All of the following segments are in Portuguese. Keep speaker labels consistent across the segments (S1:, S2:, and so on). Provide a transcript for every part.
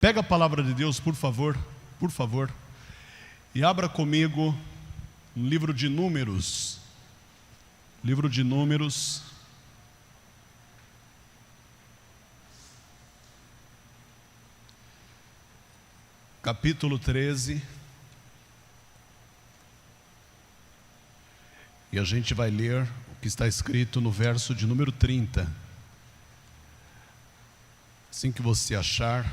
S1: Pega a palavra de Deus, por favor, e abra comigo no livro de Números. Livro de Números, capítulo 13. E a gente vai ler o que está escrito no verso de número 30. Assim que você achar,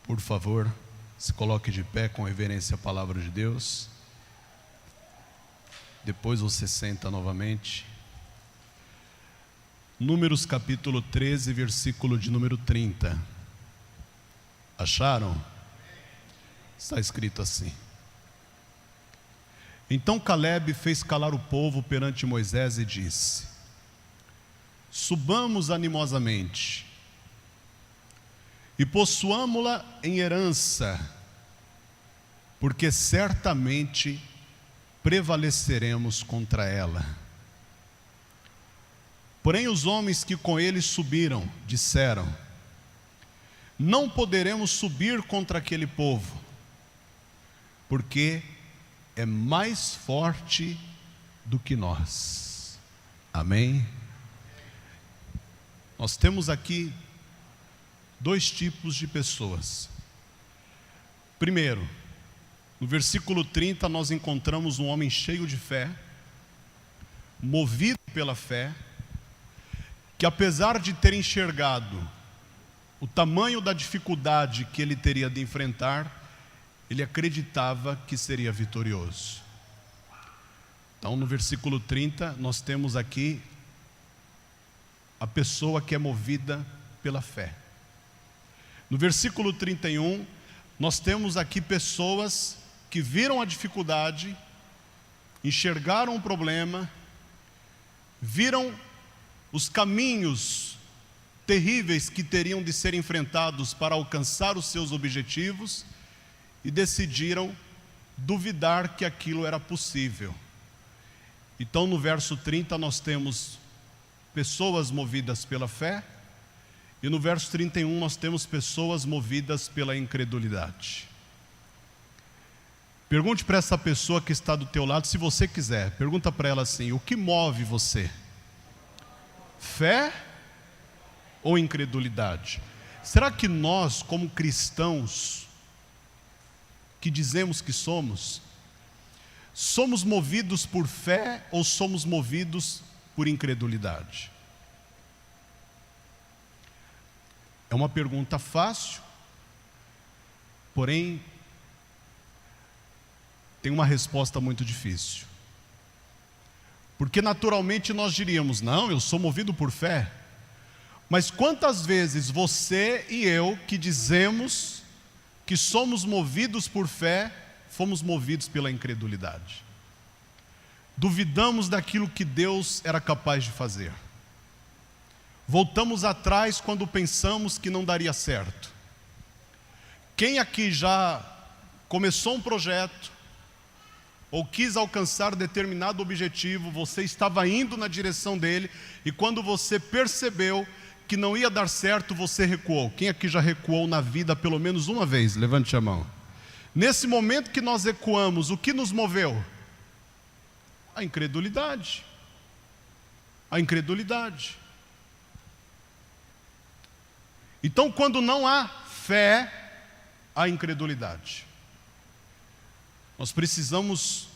S1: por favor, se coloque de pé com reverência à palavra de Deus. Depois você senta novamente. Números capítulo 13, versículo de número 30. Acharam? Está escrito assim: Então Caleb fez calar o povo perante Moisés e disse: Subamos animosamente e possuamo-la em herança, porque certamente prevaleceremos contra ela. Porém os homens que com ele subiram disseram: Não poderemos subir contra aquele povo, porque é mais forte do que nós. Amém? Nós temos aqui dois tipos de pessoas. Primeiro, no versículo 30 nós encontramos um homem cheio de fé, movido pela fé, que apesar de ter enxergado o tamanho da dificuldade que ele teria de enfrentar, ele acreditava que seria vitorioso. Então no versículo 30 nós temos aqui a pessoa que é movida pela fé. No versículo 31, nós temos aqui pessoas que viram a dificuldade, enxergaram o problema, viram os caminhos terríveis que teriam de ser enfrentados para alcançar os seus objetivos e decidiram duvidar que aquilo era possível. Então no verso 30 nós temos pessoas movidas pela fé, e no verso 31 nós temos pessoas movidas pela incredulidade. Pergunte para essa pessoa que está do teu lado, se você quiser, pergunta para ela assim: o que move você? Fé ou incredulidade? Será que nós, como cristãos, que dizemos que somos movidos por fé ou somos movidos por incredulidade? É uma pergunta fácil, porém tem uma resposta muito difícil. Porque naturalmente nós diríamos: não, eu sou movido por fé. Mas quantas vezes você e eu, que dizemos que somos movidos por fé, fomos movidos pela incredulidade? Duvidamos daquilo que Deus era capaz de fazer. Voltamos atrás quando pensamos que não daria certo. Quem aqui já começou um projeto ou quis alcançar determinado objetivo, você estava indo na direção dele, e quando você percebeu que não ia dar certo, você recuou? Quem aqui já recuou na vida pelo menos uma vez? Levante a mão. Nesse momento que nós recuamos, o que nos moveu? A incredulidade. A incredulidade. Então, quando não há fé, há incredulidade. Nós precisamos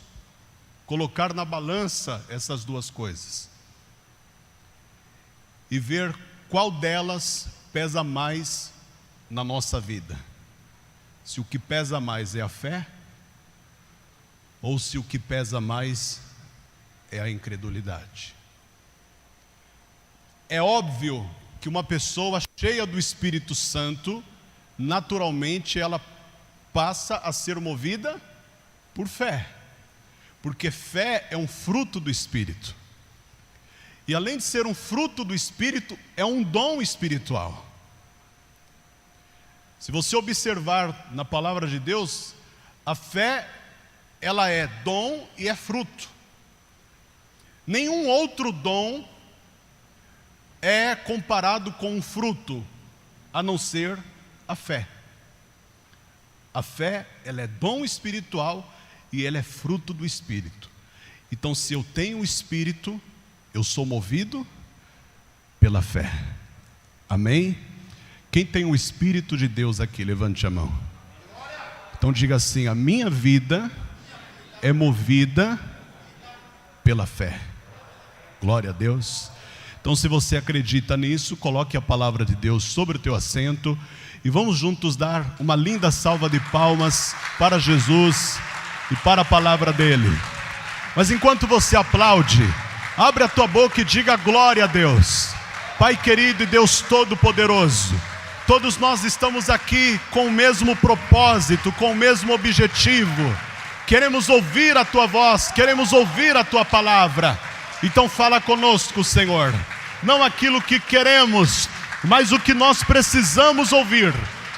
S1: colocar na balança essas duas coisas e ver qual delas pesa mais na nossa vida. Se o que pesa mais é a fé, ou se o que pesa mais é a incredulidade. É óbvio que uma pessoa cheia do Espírito Santo, naturalmente ela passa a ser movida por fé, porque fé é um fruto do Espírito, e além de ser um fruto do Espírito, é um dom espiritual. Se você observar na palavra de Deus, a fé, ela é dom e é fruto. Nenhum outro dom é comparado com um fruto, a não ser a fé. A fé, ela é dom espiritual e ela é fruto do Espírito. Então, se eu tenho o Espírito, eu sou movido pela fé. Amém? Quem tem o Espírito de Deus aqui, levante a mão. Então diga assim: a minha vida é movida pela fé. Glória a Deus. Então, se você acredita nisso, coloque a palavra de Deus sobre o teu assento e vamos juntos dar uma linda salva de palmas para Jesus e para a palavra dele. Mas enquanto você aplaude, abre a tua boca e diga glória a Deus. Pai querido e Deus todo-poderoso, todos nós estamos aqui com o mesmo propósito, com o mesmo objetivo. Queremos ouvir a tua voz, queremos ouvir a tua palavra. Então fala conosco, Senhor. Não aquilo que queremos, mas o que nós precisamos ouvir.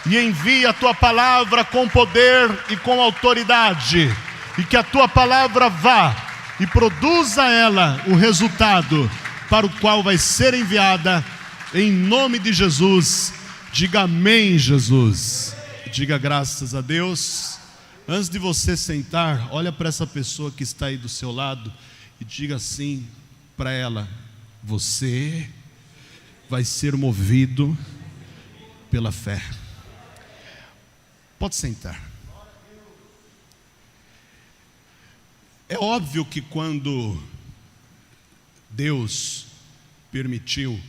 S1: E envia a tua palavra com poder e com autoridade. E que a tua palavra vá e produza ela o resultado para o qual vai ser enviada. Em nome de Jesus. Diga amém, Jesus. Diga graças a Deus. Antes de você sentar, olha para essa pessoa que está aí do seu lado e diga assim para ela: você vai ser movido pela fé. Pode sentar. É óbvio que quando Deus permitiu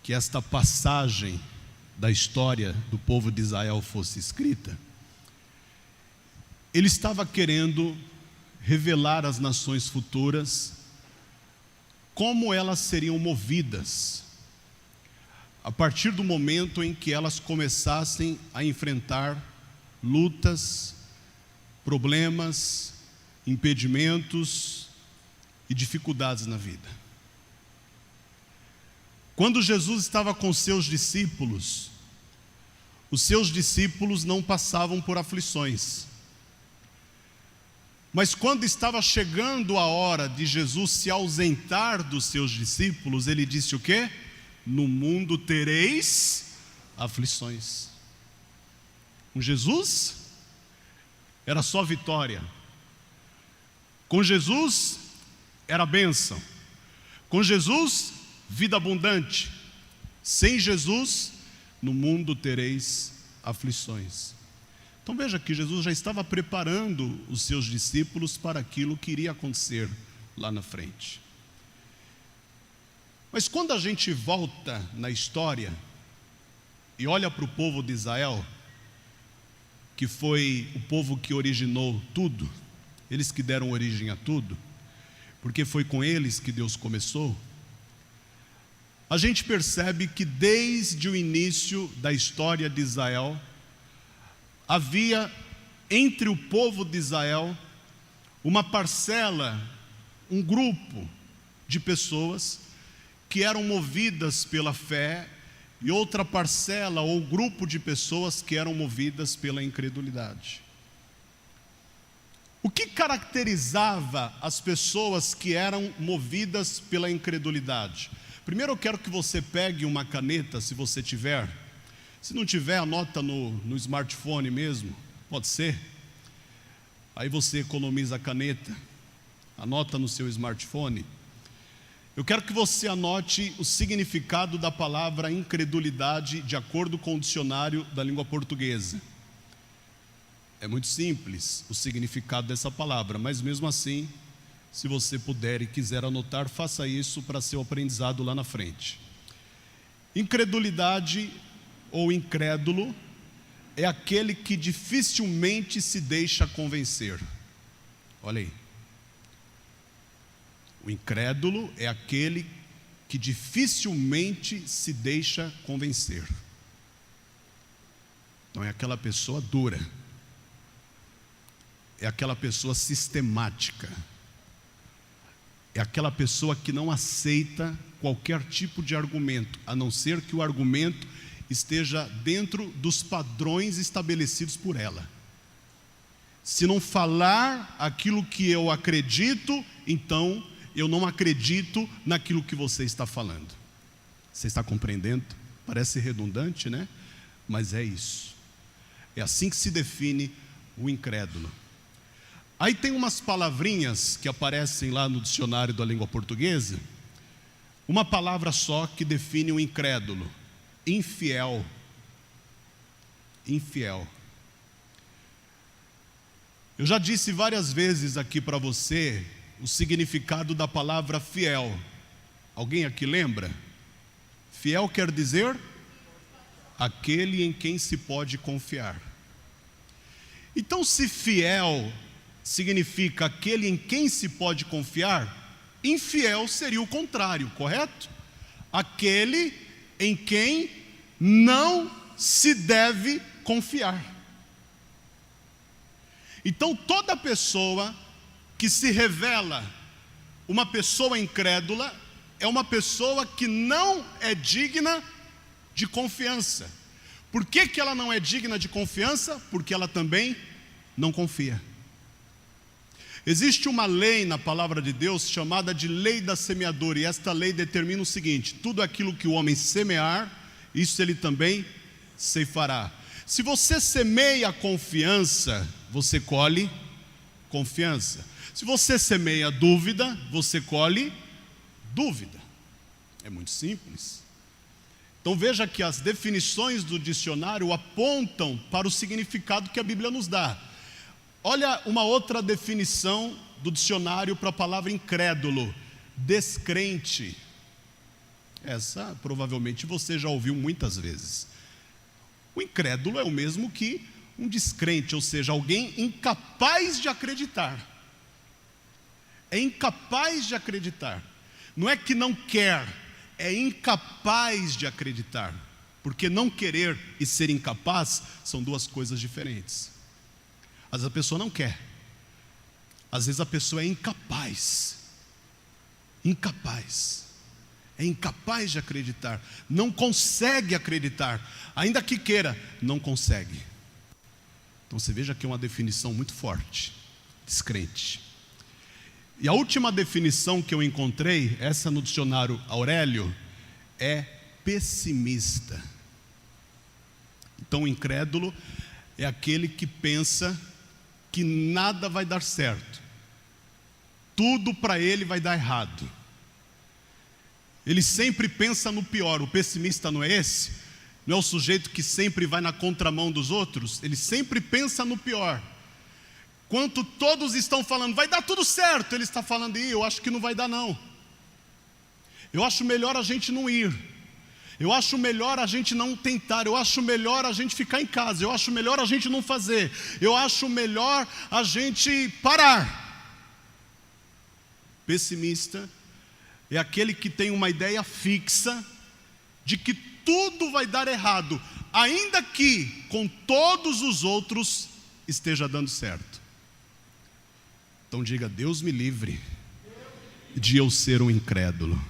S1: que esta passagem da história do povo de Israel fosse escrita, Ele estava querendo revelar às nações futuras como elas seriam movidas a partir do momento em que elas começassem a enfrentar lutas, problemas, impedimentos e dificuldades na vida. Quando Jesus estava com seus discípulos, os seus discípulos não passavam por aflições. Mas quando estava chegando a hora de Jesus se ausentar dos seus discípulos, ele disse o quê? No mundo tereis aflições. Com Jesus era só vitória. Com Jesus era bênção. Com Jesus, vida abundante. Sem Jesus, no mundo tereis aflições. Então veja que Jesus já estava preparando os seus discípulos para aquilo que iria acontecer lá na frente. Mas quando a gente volta na história e olha para o povo de Israel, que foi o povo que originou tudo, eles que deram origem a tudo, porque foi com eles que Deus começou, a gente percebe que desde o início da história de Israel, havia entre o povo de Israel uma parcela, um grupo de pessoas que eram movidas pela fé e outra parcela ou grupo de pessoas que eram movidas pela incredulidade. O que caracterizava as pessoas que eram movidas pela incredulidade? Primeiro eu quero que você pegue uma caneta, se você tiver. Se não tiver, anota no smartphone mesmo, pode ser. Aí você economiza a caneta, anota no seu smartphone. Eu quero que você anote o significado da palavra incredulidade de acordo com o dicionário da língua portuguesa. É muito simples o significado dessa palavra, mas mesmo assim, se você puder e quiser anotar, faça isso para seu aprendizado lá na frente. Incredulidade ou incrédulo é aquele que dificilmente se deixa convencer. Olha aí. O incrédulo é aquele que dificilmente se deixa convencer. Então é aquela pessoa dura. É aquela pessoa sistemática. É aquela pessoa que não aceita qualquer tipo de argumento, a não ser que o argumento esteja dentro dos padrões estabelecidos por ela. Se não falar aquilo que eu acredito, então eu não acredito naquilo que você está falando. Você está compreendendo? Parece redundante, né? mas é isso. É assim que se define o incrédulo. Aí tem umas palavrinhas que aparecem lá no dicionário da língua portuguesa, uma palavra só que define o incrédulo: infiel. Infiel. Eu já disse várias vezes aqui para você o significado da palavra fiel. Alguém aqui lembra? Fiel quer dizer aquele em quem se pode confiar. Então, se fiel significa aquele em quem se pode confiar, infiel seria o contrário, correto? Aquele em quem não se deve confiar. Então, toda pessoa que se revela uma pessoa incrédula é uma pessoa que não é digna de confiança. Por que que ela não é digna de confiança? Porque ela também não confia. Existe uma lei na palavra de Deus chamada de lei da semeadura, e esta lei determina o seguinte: tudo aquilo que o homem semear, isso ele também ceifará. Se você semeia confiança, você colhe confiança. Se você semeia dúvida, você colhe dúvida. É muito simples. Então veja que as definições do dicionário apontam para o significado que a Bíblia nos dá. Olha uma outra definição do dicionário para a palavra incrédulo: descrente. Essa provavelmente você já ouviu muitas vezes. O incrédulo é o mesmo que um descrente, ou seja, alguém incapaz de acreditar. É incapaz de acreditar. Não é que não quer, é incapaz de acreditar. Porque não querer e ser incapaz são duas coisas diferentes. Às vezes a pessoa não quer, às vezes a pessoa é incapaz. Incapaz. É incapaz de acreditar, não consegue acreditar, ainda que queira, não consegue. Então você veja que é uma definição muito forte: descrente. E a última definição que eu encontrei, essa no dicionário Aurélio, é pessimista. Então o incrédulo é aquele que pensa que nada vai dar certo, tudo para ele vai dar errado. Ele sempre pensa no pior. O pessimista não é esse? Não é o sujeito que sempre vai na contramão dos outros? Ele sempre pensa no pior. Quando todos estão falando, vai dar tudo certo, ele está falando, eu acho que não vai dar não. Eu acho melhor a gente não ir. Eu acho melhor a gente não tentar. Eu acho melhor a gente ficar em casa. Eu acho melhor a gente não fazer. Eu acho melhor a gente parar. Pessimista é aquele que tem uma ideia fixa de que tudo vai dar errado, ainda que com todos os outros esteja dando certo. Então diga: Deus me livre de eu ser um incrédulo.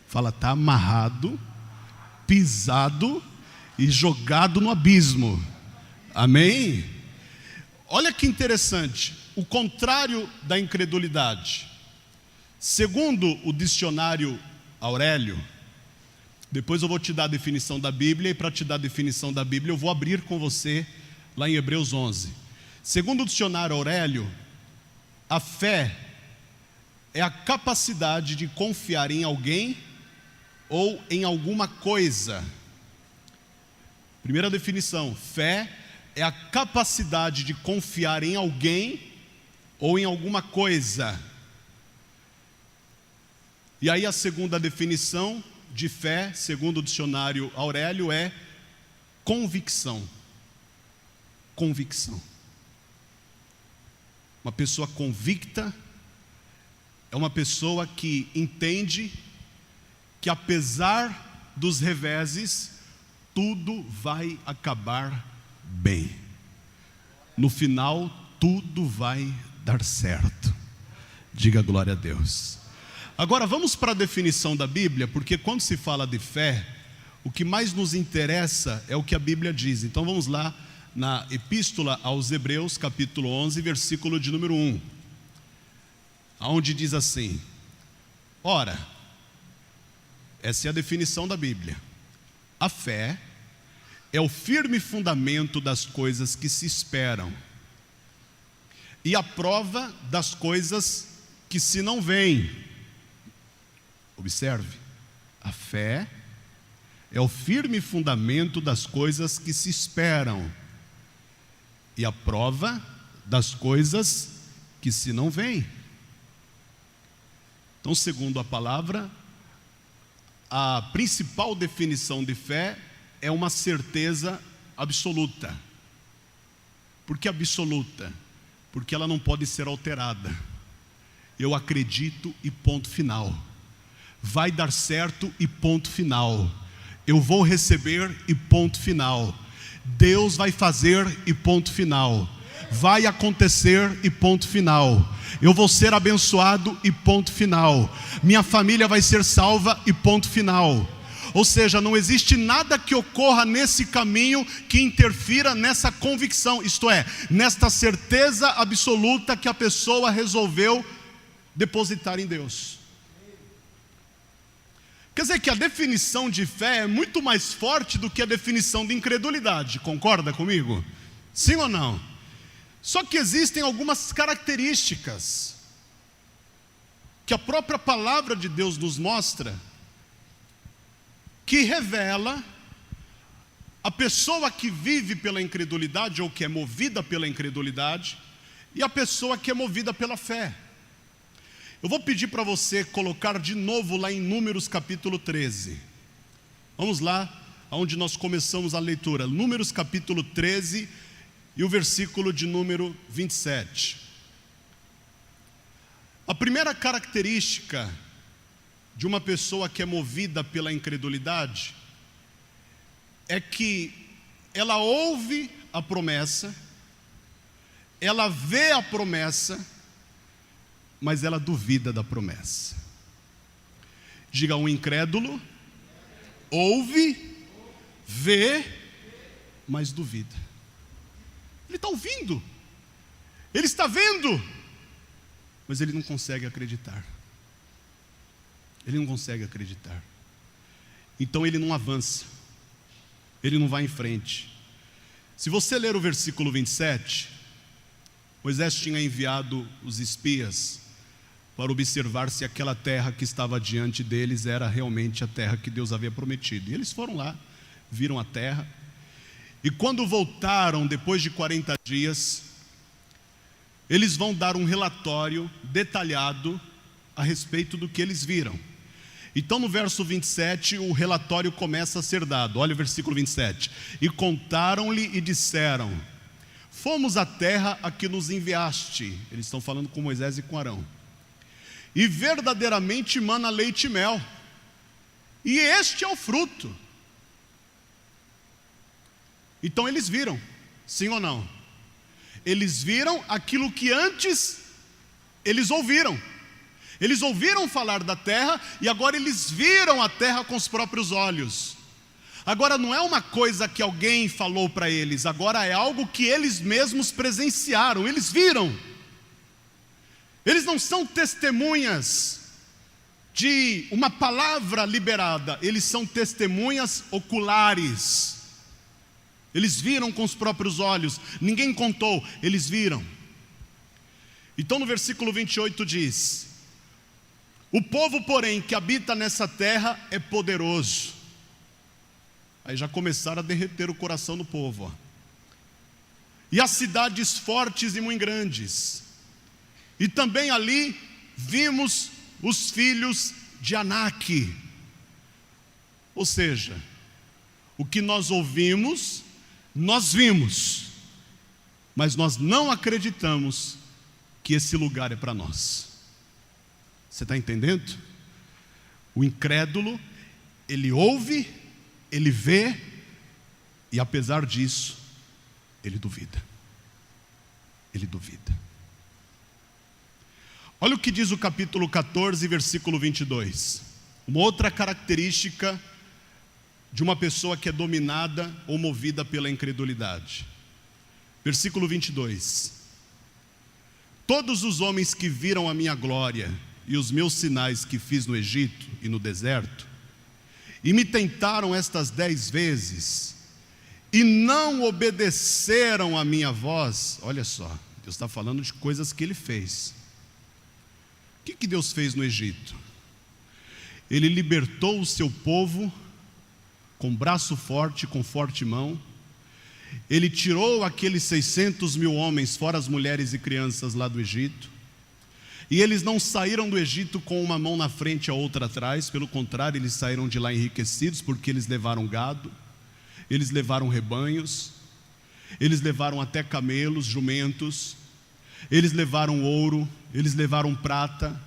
S1: Fala, está amarrado, pisado e jogado no abismo. Amém? Olha que interessante, o contrário da incredulidade. Segundo o dicionário Aurélio, depois eu vou te dar a definição da Bíblia, e para te dar a definição da Bíblia eu vou abrir com você lá em Hebreus 11. Segundo o dicionário Aurélio, a fé é a capacidade de confiar em alguém ou em alguma coisa. Primeira definição: fé é a capacidade de confiar em alguém ou em alguma coisa. E aí a segunda definição de fé, segundo o dicionário Aurélio, é convicção. Convicção. Uma pessoa convicta é uma pessoa que entende que apesar dos reveses, tudo vai acabar bem. No final, tudo vai dar certo. Diga glória a Deus. Agora vamos para a definição da Bíblia, porque quando se fala de fé, o que mais nos interessa é o que a Bíblia diz. Então vamos lá na Epístola aos Hebreus, capítulo 11, versículo de número 1, onde diz assim: ora, essa é a definição da Bíblia: a fé é o firme fundamento das coisas que se esperam, e a prova das coisas que se não veem. Observe, a fé é o firme fundamento das coisas que se esperam, e a prova das coisas que se não veem. Então, segundo a palavra, a principal definição de fé é uma certeza absoluta. Por que absoluta? Porque ela não pode ser alterada. Eu acredito e ponto final. Vai dar certo e ponto final. Eu vou receber e ponto final. Deus vai fazer e ponto final. Vai acontecer e ponto final. Eu vou ser abençoado e ponto final. Minha família vai ser salva e ponto final. Ou seja, não existe nada que ocorra nesse caminho que interfira nessa convicção, isto é, nesta certeza absoluta que a pessoa resolveu depositar em Deus. Quer dizer que a definição de fé é muito mais forte do que a definição de incredulidade, concorda comigo? Sim ou não? Só que existem algumas características que a própria palavra de Deus nos mostra, que revela a pessoa que vive pela incredulidade, ou que é movida pela incredulidade, e a pessoa que é movida pela fé. Eu vou pedir para você colocar de novo lá em Números capítulo 13. Vamos lá, onde nós começamos a leitura. Números capítulo 13 e o versículo de número 27. A primeira característica de uma pessoa que é movida pela incredulidade é que ela ouve a promessa, ela vê a promessa, mas ela duvida da promessa. Diga: um incrédulo ouve, vê, mas duvida. Ele está ouvindo, ele está vendo, mas ele não consegue acreditar. Ele não consegue acreditar. Então ele não avança, ele não vai em frente. Se você ler o versículo 27, Moisés tinha enviado os espias para observar se aquela terra que estava diante deles era realmente a terra que Deus havia prometido. E eles foram lá, viram a terra, e quando voltaram depois de 40 dias, eles vão dar um relatório detalhado a respeito do que eles viram. Então no verso 27 o relatório começa a ser dado. Olha o versículo 27. E contaram-lhe e disseram: fomos à terra a que nos enviaste. Eles estão falando com Moisés e com Arão. E verdadeiramente mana leite e mel, e este é o fruto. Então eles viram, sim ou não? Eles viram aquilo que antes eles ouviram. Eles ouviram falar da terra e agora eles viram a terra com os próprios olhos. Agora não é uma coisa que alguém falou para eles, agora é algo que eles mesmos presenciaram, eles viram. Eles não são testemunhas de uma palavra liberada, eles são testemunhas oculares. Eles viram com os próprios olhos, ninguém contou, eles viram. Então no versículo 28 diz: o povo, porém, que habita nessa terra é poderoso. Aí já começaram a derreter o coração do povo, ó. E as cidades fortes e muito grandes. E também ali vimos os filhos de Anak. Ou seja, o que nós ouvimos, nós vimos, mas nós não acreditamos que esse lugar é para nós. Você está entendendo? O incrédulo, ele ouve, ele vê, e apesar disso, ele duvida. Ele duvida. Olha o que diz o capítulo 14, versículo 22. Uma outra característica de uma pessoa que é dominada ou movida pela incredulidade. Versículo 22. Todos os homens que viram a minha glória e os meus sinais que fiz no Egito e no deserto, e me tentaram estas 10 vezes, e não obedeceram a minha voz. Olha só, Deus está falando de coisas que Ele fez. O que Deus fez no Egito? Ele libertou o seu povo com braço forte, com forte mão. Ele tirou aqueles 600 mil homens, fora as mulheres e crianças lá do Egito. E eles não saíram do Egito com uma mão na frente e a outra atrás. Pelo contrário, eles saíram de lá enriquecidos, porque eles levaram gado, eles levaram rebanhos, eles levaram até camelos, jumentos, eles levaram ouro, eles levaram prata,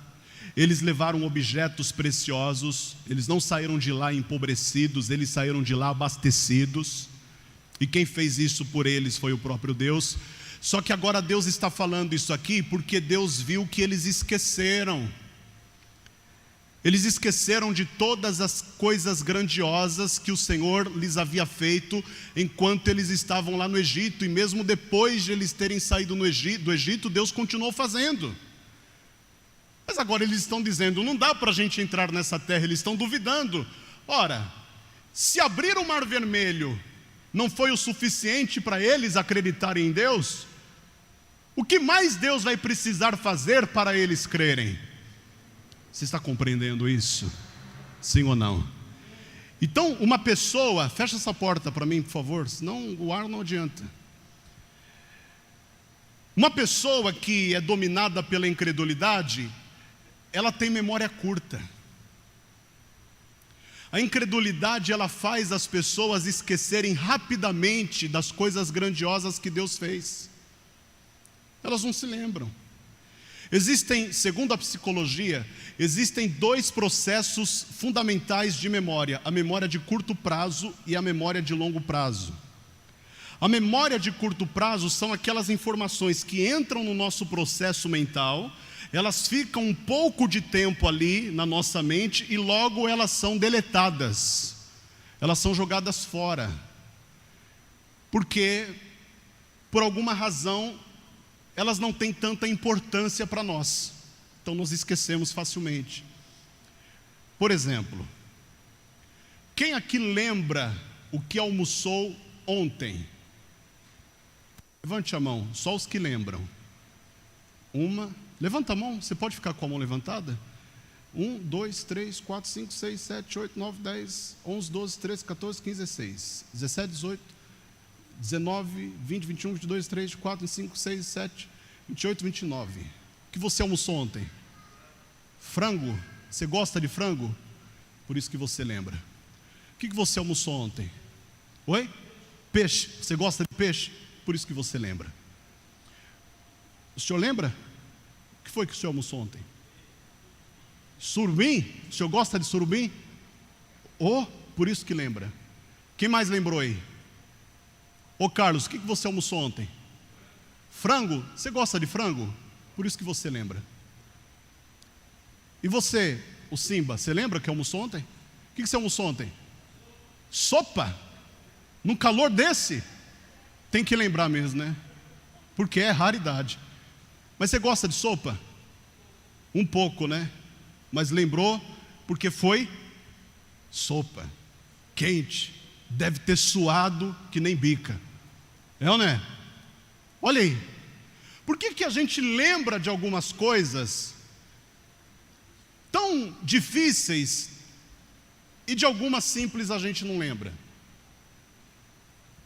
S1: eles levaram objetos preciosos. Eles não saíram de lá empobrecidos, eles saíram de lá abastecidos. E quem fez isso por eles foi o próprio Deus. Só que agora Deus está falando isso aqui porque Deus viu que eles esqueceram. Eles esqueceram de todas as coisas grandiosas que o Senhor lhes havia feito enquanto eles estavam lá no Egito. E mesmo depois de eles terem saído do Egito, Deus continuou fazendo. Mas agora eles estão dizendo, não dá para a gente entrar nessa terra. Eles estão duvidando. Ora, se abrir o Mar Vermelho não foi o suficiente para eles acreditarem em Deus, o que mais Deus vai precisar fazer para eles crerem? Você está compreendendo isso? Sim ou não? Então, uma pessoa, fecha essa porta para mim, por favor, senão o ar não adianta. Uma pessoa que é dominada pela incredulidade, ela tem memória curta. A incredulidade, ela faz as pessoas esquecerem rapidamente das coisas grandiosas que Deus fez. Elas não se lembram. Existem, segundo a psicologia, existem dois processos fundamentais de memória: a memória de curto prazo e a memória de longo prazo. A memória de curto prazo são aquelas informações que entram no nosso processo mental, elas ficam um pouco de tempo ali na nossa mente e logo elas são deletadas, elas são jogadas fora, porque por alguma razão elas não têm tanta importância para nós, então nós esquecemos facilmente. Por exemplo, quem aqui lembra o que almoçou ontem? Levante a mão, só os que lembram. Levanta a mão, você pode ficar com a mão levantada? 1, 2, 3, 4, 5, 6, 7, 8, 9, 10, 11, 12, 13, 14, 15, 16, 17, 18, 19, 20, 21, 22, 23, 24, 25, 26, 27, 28, 29. O que você almoçou ontem? Frango? Você gosta de frango? Por isso que você lembra. O que você almoçou ontem? Oi? Peixe. Você gosta de peixe? Por isso que você lembra. O senhor lembra? O que foi que o senhor almoçou ontem? Surubim? O senhor gosta de surubim? Por isso que lembra. Quem mais lembrou aí? Carlos, o que você almoçou ontem? Frango? Você gosta de frango? Por isso que você lembra. E você, o Simba, você lembra que almoçou ontem? O que você almoçou ontem? Sopa? Num calor desse? Tem que lembrar mesmo, né? Porque é raridade. Mas você gosta de sopa? Um pouco, né? Mas lembrou porque foi sopa, quente, deve ter suado que nem bica. É ou não é? Olha aí. Por que a gente lembra de algumas coisas tão difíceis e de algumas simples a gente não lembra?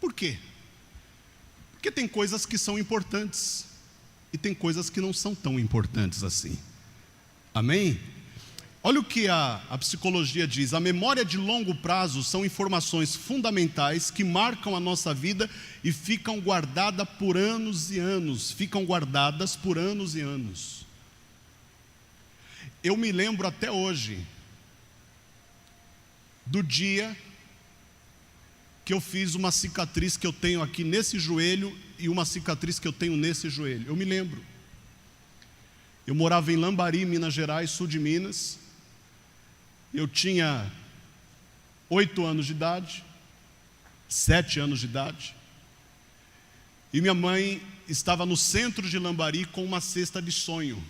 S1: Por quê? Porque tem coisas que são importantes e tem coisas que não são tão importantes assim. Amém? Olha o que a psicologia diz: a memória de longo prazo são informações fundamentais que marcam a nossa vida e ficam guardadas por anos e anos. Eu me lembro até hoje do dia que eu fiz uma cicatriz que eu tenho aqui nesse joelho e uma cicatriz que eu tenho nesse joelho. Eu me lembro. Eu morava em Lambari, Minas Gerais, sul de Minas. Eu tinha 8 anos de idade, 7 anos de idade. E minha mãe estava no centro de Lambari com uma cesta de sonho.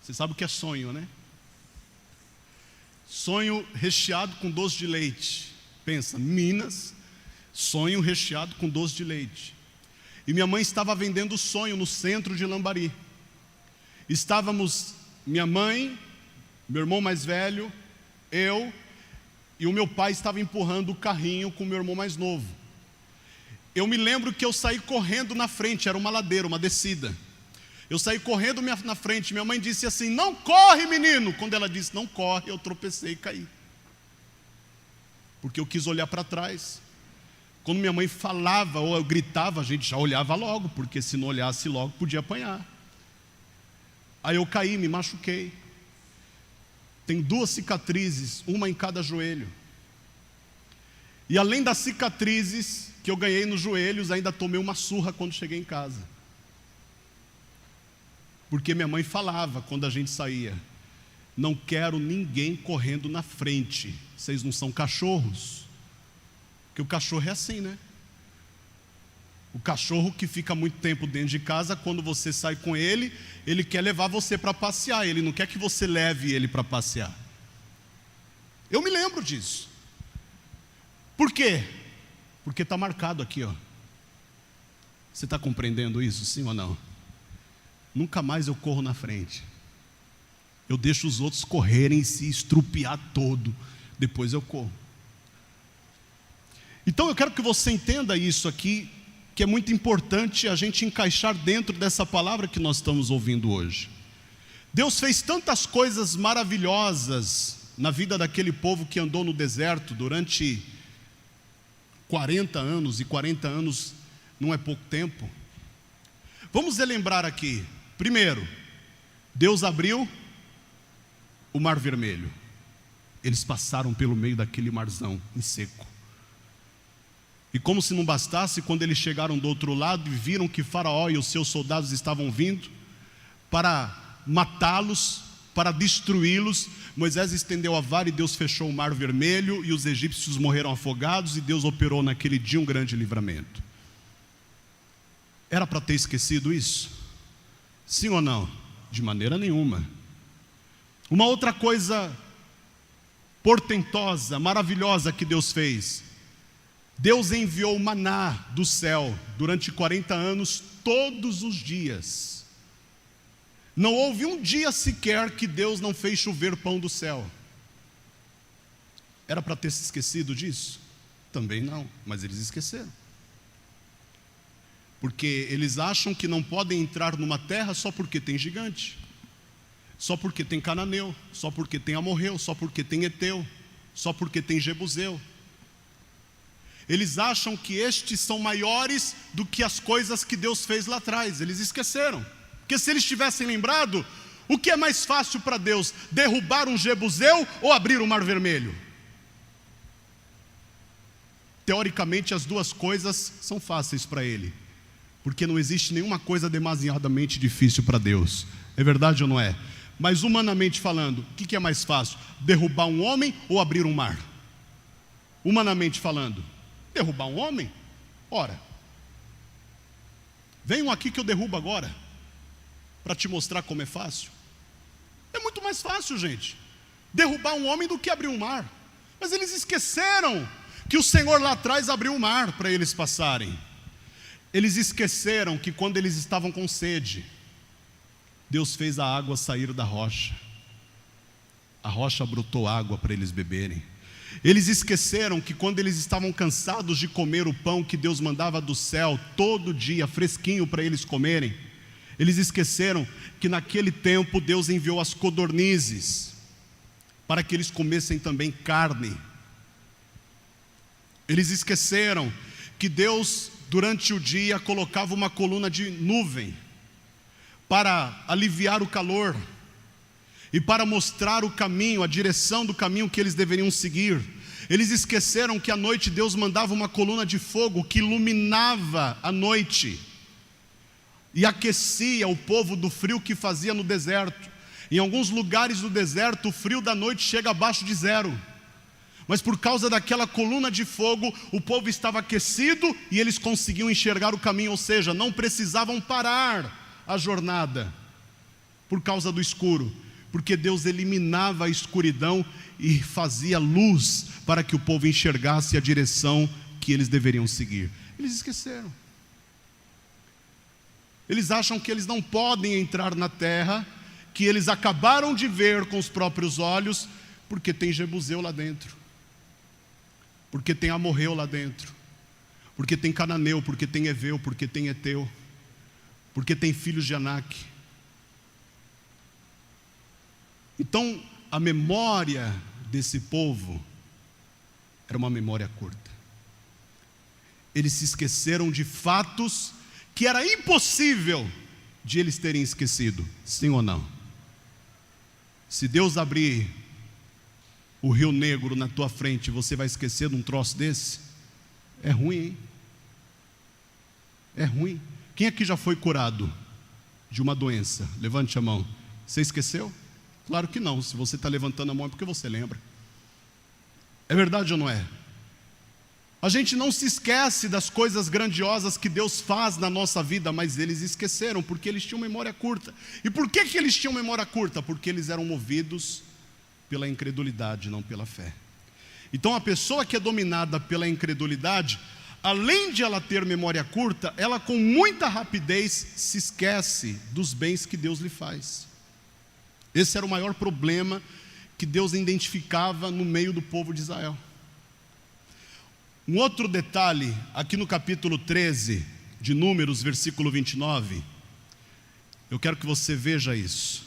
S1: Você sabe o que é sonho, né? Sonho recheado com doce de leite. Pensa, Minas, sonho recheado com doce de leite. E minha mãe estava vendendo sonho no centro de Lambari. Estávamos minha mãe, meu irmão mais velho, eu, e o meu pai estava empurrando o carrinho com o meu irmão mais novo. Eu me lembro que eu saí correndo na frente, era uma ladeira, uma descida. Eu saí correndo na frente, minha mãe disse assim: não corre, menino. Quando ela disse não corre, eu tropecei e caí. Porque eu quis olhar para trás. Quando minha mãe falava ou eu gritava, a gente já olhava logo, porque se não olhasse logo podia apanhar. Aí eu caí, me machuquei. Tem 2 cicatrizes, uma em cada joelho. E além das cicatrizes que eu ganhei nos joelhos, ainda tomei uma surra quando cheguei em casa. Porque minha mãe falava quando a gente saía: não quero ninguém correndo na frente, vocês não são cachorros. Porque o cachorro é assim, né? O cachorro que fica muito tempo dentro de casa, quando você sai com ele, ele quer levar você para passear, ele não quer que você leve ele para passear. Eu me lembro disso. Por quê? Porque está marcado aqui, ó. Você está compreendendo isso, sim ou não? Nunca mais eu corro na frente. Eu deixo os outros correrem e se estrupiar todo, depois eu corro. Então eu quero que você entenda isso aqui, que é muito importante a gente encaixar dentro dessa palavra que nós estamos ouvindo hoje. Deus fez tantas coisas maravilhosas na vida daquele povo que andou no deserto durante 40 anos, e 40 anos não é pouco tempo. Vamos relembrar aqui. Primeiro, Deus abriu o Mar Vermelho. Eles passaram pelo meio daquele marzão em seco. E como se não bastasse, quando eles chegaram do outro lado e viram que Faraó e os seus soldados estavam vindo para matá-los, para destruí-los, Moisés estendeu a vara e Deus fechou o Mar Vermelho, e os egípcios morreram afogados, e Deus operou naquele dia um grande livramento. Era para ter esquecido isso? Sim ou não? De maneira nenhuma. Uma outra coisa portentosa, maravilhosa que Deus fez: Deus enviou maná do céu durante 40 anos, todos os dias. Não houve um dia sequer que Deus não fez chover pão do céu. Era para ter se esquecido disso? Também não, mas eles esqueceram. Porque eles acham que não podem entrar numa terra só porque tem gigante, só porque tem cananeu, só porque tem amorreu, só porque tem eteu, só porque tem jebuseu. Eles acham que estes são maiores do que as coisas que Deus fez lá atrás. Eles esqueceram. Porque se eles tivessem lembrado, o que é mais fácil para Deus? Derrubar um jebuseu ou abrir o Mar Vermelho? Teoricamente as duas coisas são fáceis para Ele, porque não existe nenhuma coisa demasiadamente difícil para Deus. É verdade ou não é? Mas humanamente falando, o que é mais fácil? Derrubar um homem ou abrir um mar? Humanamente falando, derrubar um homem? Ora, venham aqui que eu derrubo agora, para te mostrar como é fácil. É muito mais fácil, gente, derrubar um homem do que abrir um mar. Mas eles esqueceram que o Senhor lá atrás abriu o mar para eles passarem. Eles esqueceram que quando eles estavam com sede, Deus fez a água sair da rocha. A rocha brotou água para eles beberem. Eles esqueceram que quando eles estavam cansados de comer o pão que Deus mandava do céu todo dia, fresquinho para eles comerem, eles esqueceram que naquele tempo Deus enviou as codornizes para que eles comessem também carne. Eles esqueceram que Deus durante o dia colocava uma coluna de nuvem para aliviar o calor e para mostrar o caminho, a direção do caminho que eles deveriam seguir. Eles esqueceram que à noite Deus mandava uma coluna de fogo que iluminava a noite e aquecia o povo do frio que fazia no deserto. Em alguns lugares do deserto, o frio da noite chega abaixo de 0. Mas por causa daquela coluna de fogo, o povo estava aquecido e eles conseguiam enxergar o caminho, ou seja, não precisavam parar a jornada por causa do escuro, porque Deus eliminava a escuridão e fazia luz para que o povo enxergasse a direção que eles deveriam seguir. Eles esqueceram. Eles acham que eles não podem entrar na terra, que eles acabaram de ver com os próprios olhos, porque tem Jebuseu lá dentro, porque tem Amorreu lá dentro, porque tem Cananeu, porque tem Eveu, porque tem Eteu, porque tem filhos de Anak. Então, a memória desse povo era uma memória curta. Eles se esqueceram de fatos que era impossível de eles terem esquecido, sim ou não? Se Deus abrir o Rio Negro na tua frente, você vai esquecer de um troço desse? É ruim, hein? É ruim. Quem aqui já foi curado de uma doença? Levante a mão. Você esqueceu? Claro que não. Se você está levantando a mão é porque você lembra. É verdade ou não é? A gente não se esquece das coisas grandiosas que Deus faz na nossa vida, mas eles esqueceram, porque eles tinham memória curta. E por que eles tinham memória curta? Porque eles eram movidos pela incredulidade, não pela fé. Então a pessoa que é dominada pela incredulidade, além de ela ter memória curta, ela com muita rapidez se esquece dos bens que Deus lhe faz. Esse era o maior problema que Deus identificava no meio do povo de Israel. Um outro detalhe, aqui no capítulo 13 de Números, versículo 29, eu quero que você veja isso.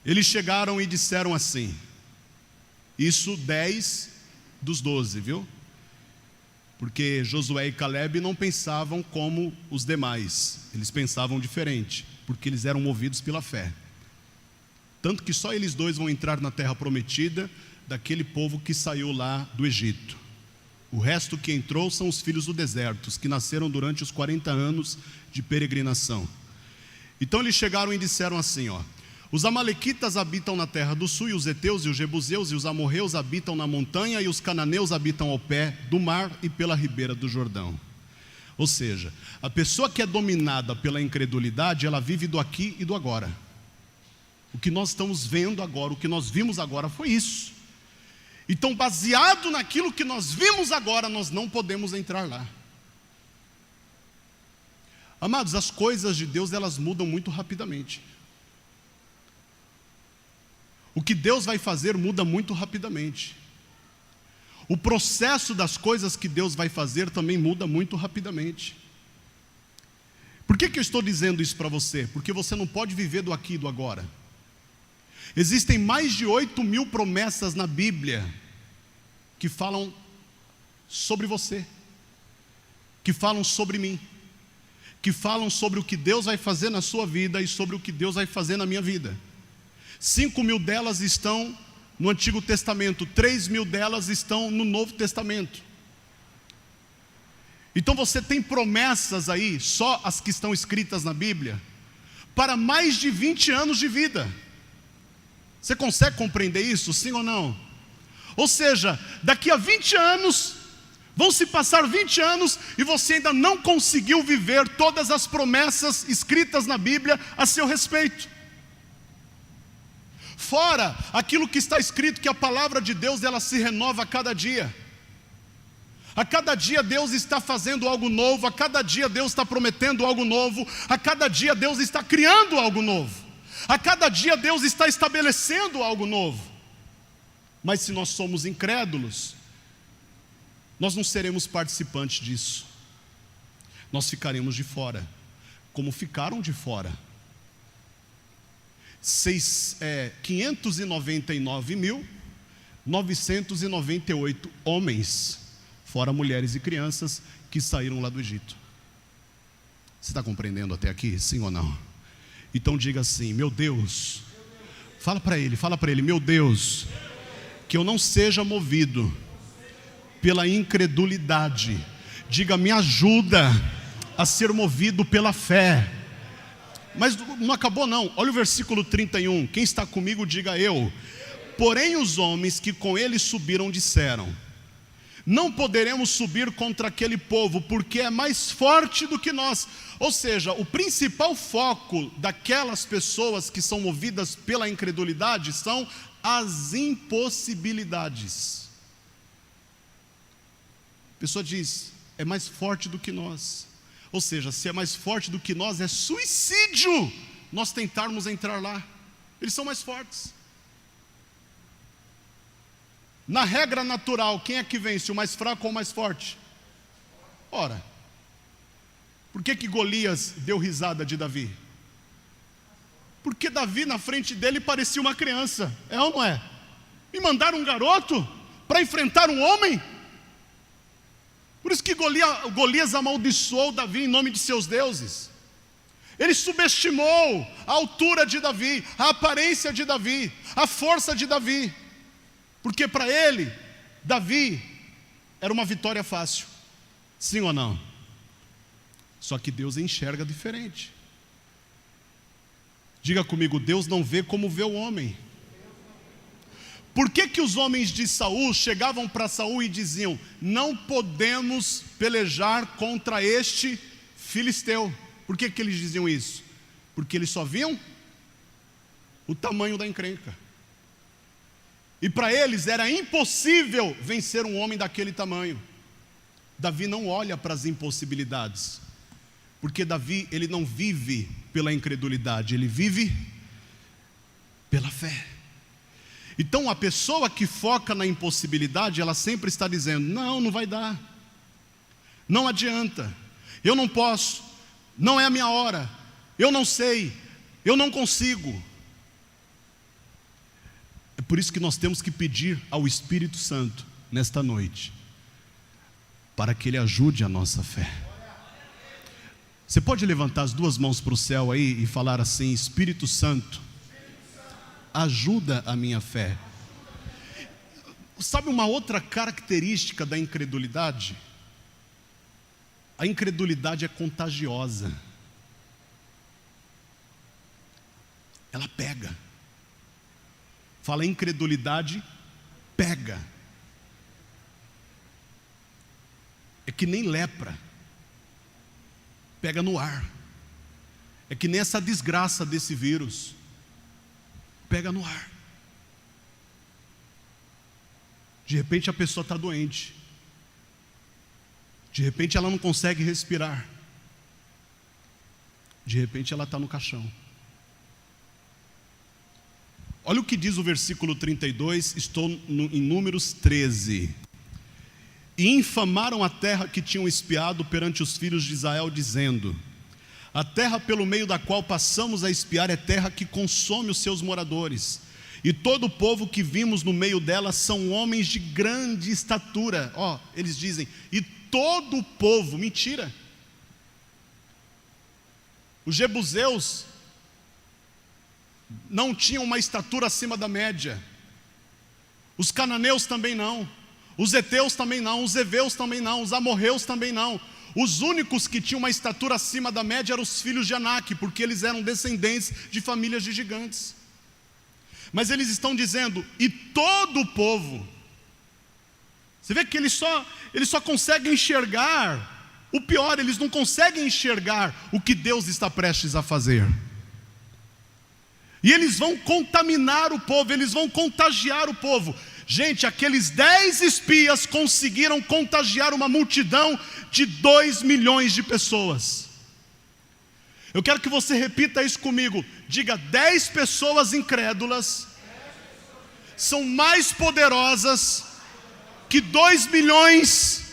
S1: Eles chegaram e disseram assim, isso 10 dos 12, viu? Porque Josué e Caleb não pensavam como os demais, eles pensavam diferente, porque eles eram movidos pela fé. Tanto que só eles dois vão entrar na terra prometida, daquele povo que saiu lá do Egito. O resto que entrou são os filhos do deserto, os que nasceram durante os 40 anos de peregrinação. Então eles chegaram e disseram assim, os amalequitas habitam na terra do sul, e os heteus e os jebuseus e os amorreus habitam na montanha, e os cananeus habitam ao pé do mar e pela ribeira do Jordão. Ou seja, a pessoa que é dominada pela incredulidade, ela vive do aqui e do agora. O que nós estamos vendo agora, o que nós vimos agora foi isso. Então, baseado naquilo que nós vimos agora, nós não podemos entrar lá. Amados, as coisas de Deus, elas mudam muito rapidamente. O que Deus vai fazer muda muito rapidamente. O processo das coisas que Deus vai fazer também muda muito rapidamente. Por que eu estou dizendo isso para você? Porque você não pode viver do aqui e do agora. Existem mais de 8.000 promessas na Bíblia que falam sobre você, que falam sobre mim, que falam sobre o que Deus vai fazer na sua vida e sobre o que Deus vai fazer na minha vida. 5.000 delas estão no Antigo Testamento, 3.000 delas estão no Novo Testamento. Então você tem promessas aí, só as que estão escritas na Bíblia, para mais de 20 anos de vida. Você consegue compreender isso, sim ou não? Ou seja, daqui a 20 anos, vão se passar 20 anos e você ainda não conseguiu viver todas as promessas escritas na Bíblia a seu respeito. Fora aquilo que está escrito, que a palavra de Deus, ela se renova a cada dia. A cada dia Deus está fazendo algo novo, a cada dia Deus está prometendo algo novo, a cada dia Deus está criando algo novo, a cada dia Deus está estabelecendo algo novo. Mas se nós somos incrédulos, nós não seremos participantes disso. Nós ficaremos de fora, como ficaram de fora 599.998 homens, fora mulheres e crianças, que saíram lá do Egito. Você está compreendendo até aqui, sim ou não? Então diga assim, meu Deus, fala para ele, meu Deus, que eu não seja movido pela incredulidade. Diga, me ajuda a ser movido pela fé. Mas não acabou não, olha o versículo 31, quem está comigo diga eu. Porém os homens que com ele subiram disseram, não poderemos subir contra aquele povo, porque é mais forte do que nós. Ou seja, o principal foco daquelas pessoas que são movidas pela incredulidade são as impossibilidades. pessoa diz, é mais forte do que nós. Ou seja, se é mais forte do que nós, é suicídio nós tentarmos entrar lá. Eles são mais fortes. Na regra natural, quem é que vence, o mais fraco ou o mais forte? Ora, por que Golias deu risada de Davi? Porque Davi na frente dele parecia uma criança, é ou não é? Me mandaram um garoto para enfrentar um homem? Por isso que Golias amaldiçoou Davi em nome de seus deuses. Ele subestimou a altura de Davi, a aparência de Davi, a força de Davi. Porque para ele, Davi era uma vitória fácil. Sim ou não? Só que Deus enxerga diferente. Diga comigo, Deus não vê como vê o homem. Por que os homens de Saul chegavam para Saul e diziam, não podemos pelejar contra este filisteu? Por que eles diziam isso? Porque eles só viam o tamanho da encrenca. E para eles era impossível vencer um homem daquele tamanho. Davi não olha para as impossibilidades, porque Davi, ele não vive pela incredulidade, ele vive pela fé. Então a pessoa que foca na impossibilidade, ela sempre está dizendo, não vai dar, não adianta, eu não posso, não é a minha hora, eu não sei, eu não consigo. É por isso que nós temos que pedir ao Espírito Santo, nesta noite, para que Ele ajude a nossa fé. Você pode levantar as duas mãos para o céu aí e falar assim, Espírito Santo, ajuda a minha fé. Sabe uma outra característica da incredulidade? A incredulidade é contagiosa. Ela pega. Fala, incredulidade pega. É que nem lepra. Pega no ar. É que nem essa desgraça desse vírus. Pega no ar. De repente a pessoa está doente. De repente ela não consegue respirar. De repente ela está no caixão. Olha o que diz o versículo 32, estou em Números 13. E infamaram a terra que tinham espiado perante os filhos de Israel, dizendo, a terra pelo meio da qual passamos a espiar é terra que consome os seus moradores, e todo o povo que vimos no meio dela são homens de grande estatura. Eles dizem, e todo o povo, mentira. Os jebuseus não tinham uma estatura acima da média, os cananeus também não, os heteus também não, os heveus também não, os amorreus também não. Os únicos que tinham uma estatura acima da média eram os filhos de Anak, porque eles eram descendentes de famílias de gigantes. Mas eles estão dizendo, e todo o povo. Você vê que eles só conseguem enxergar o pior, eles não conseguem enxergar o que Deus está prestes a fazer. E eles vão contaminar o povo, eles vão contagiar o povo. Gente, aqueles 10 espias conseguiram contagiar uma multidão de 2 milhões de pessoas. Eu quero que você repita isso comigo. Diga, 10 pessoas incrédulas são mais poderosas que 2 milhões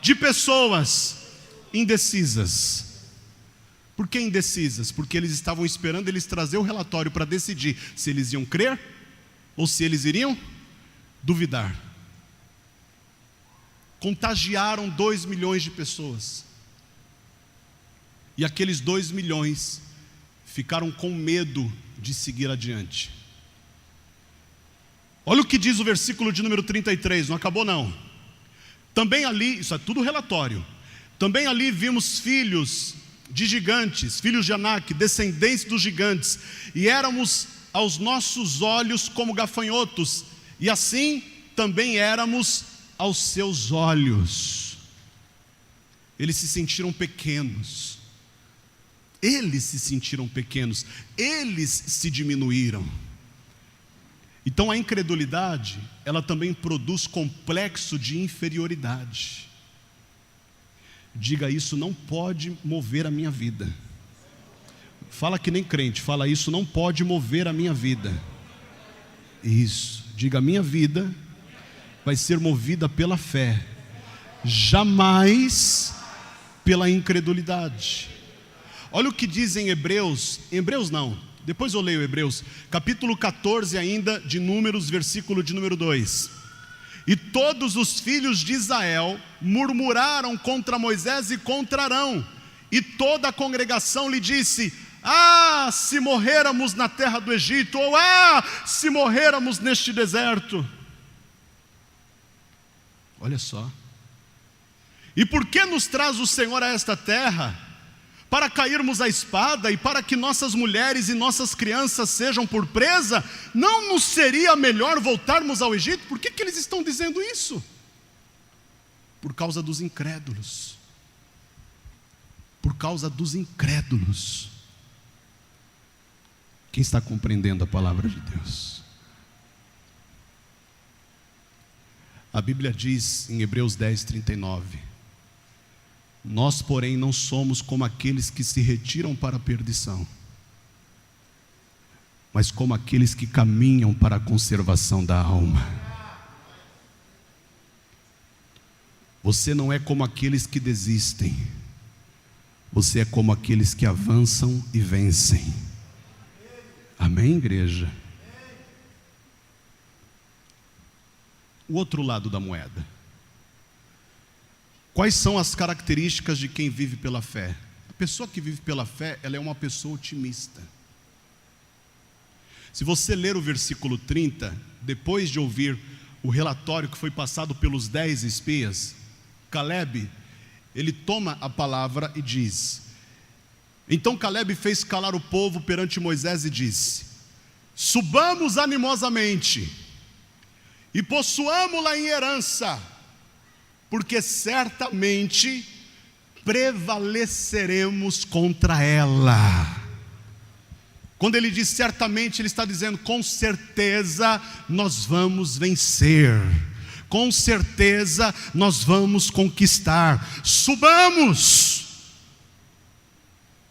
S1: de pessoas indecisas. Por que indecisas? Porque eles estavam esperando eles trazer o relatório para decidir se eles iam crer ou se eles iriam duvidar. Contagiaram 2 milhões de pessoas. E aqueles 2 milhões ficaram com medo de seguir adiante. Olha o que diz o versículo de número 33, não acabou não. Também ali, isso é tudo relatório. Também ali vimos filhos de gigantes, filhos de Anak, descendentes dos gigantes, e éramos aos nossos olhos como gafanhotos, e assim também éramos aos seus olhos. Eles se sentiram pequenos. Eles se sentiram pequenos. Eles se diminuíram. Então a incredulidade, ela também produz complexo de inferioridade. Diga: isso não pode mover a minha vida. Fala que nem crente, fala: isso não pode mover a minha vida. Isso, diga: a minha vida vai ser movida pela fé, jamais pela incredulidade. Olha o que diz em Hebreus não, depois eu leio Hebreus, capítulo 14 ainda, de Números, versículo de número 2. E todos os filhos de Israel murmuraram contra Moisés e contra Arão, e toda a congregação lhe disse: ah, se morrêramos na terra do Egito, ou ah, se morrêramos neste deserto. Olha só. E por que nos traz o Senhor a esta terra? Para cairmos à espada e para que nossas mulheres e nossas crianças sejam por presa? Não nos seria melhor voltarmos ao Egito? Por que eles estão dizendo isso? Por causa dos incrédulos. Por causa dos incrédulos. Quem está compreendendo a palavra de Deus? A Bíblia diz em Hebreus 10:39: nós, porém, não somos como aqueles que se retiram para a perdição, mas como aqueles que caminham para a conservação da alma. Você não é como aqueles que desistem, você é como aqueles que avançam e vencem. Amém, igreja? O outro lado da moeda. Quais são as características de quem vive pela fé? A pessoa que vive pela fé, ela é uma pessoa otimista. Se você ler o versículo 30, depois de ouvir o relatório que foi passado pelos 10 espias, Caleb, ele toma a palavra e diz: então Caleb fez calar o povo perante Moisés e disse: subamos animosamente e possuamo-la em herança, porque certamente prevaleceremos contra ela. Quando ele diz certamente, ele está dizendo: com certeza nós vamos vencer, com certeza nós vamos conquistar, subamos.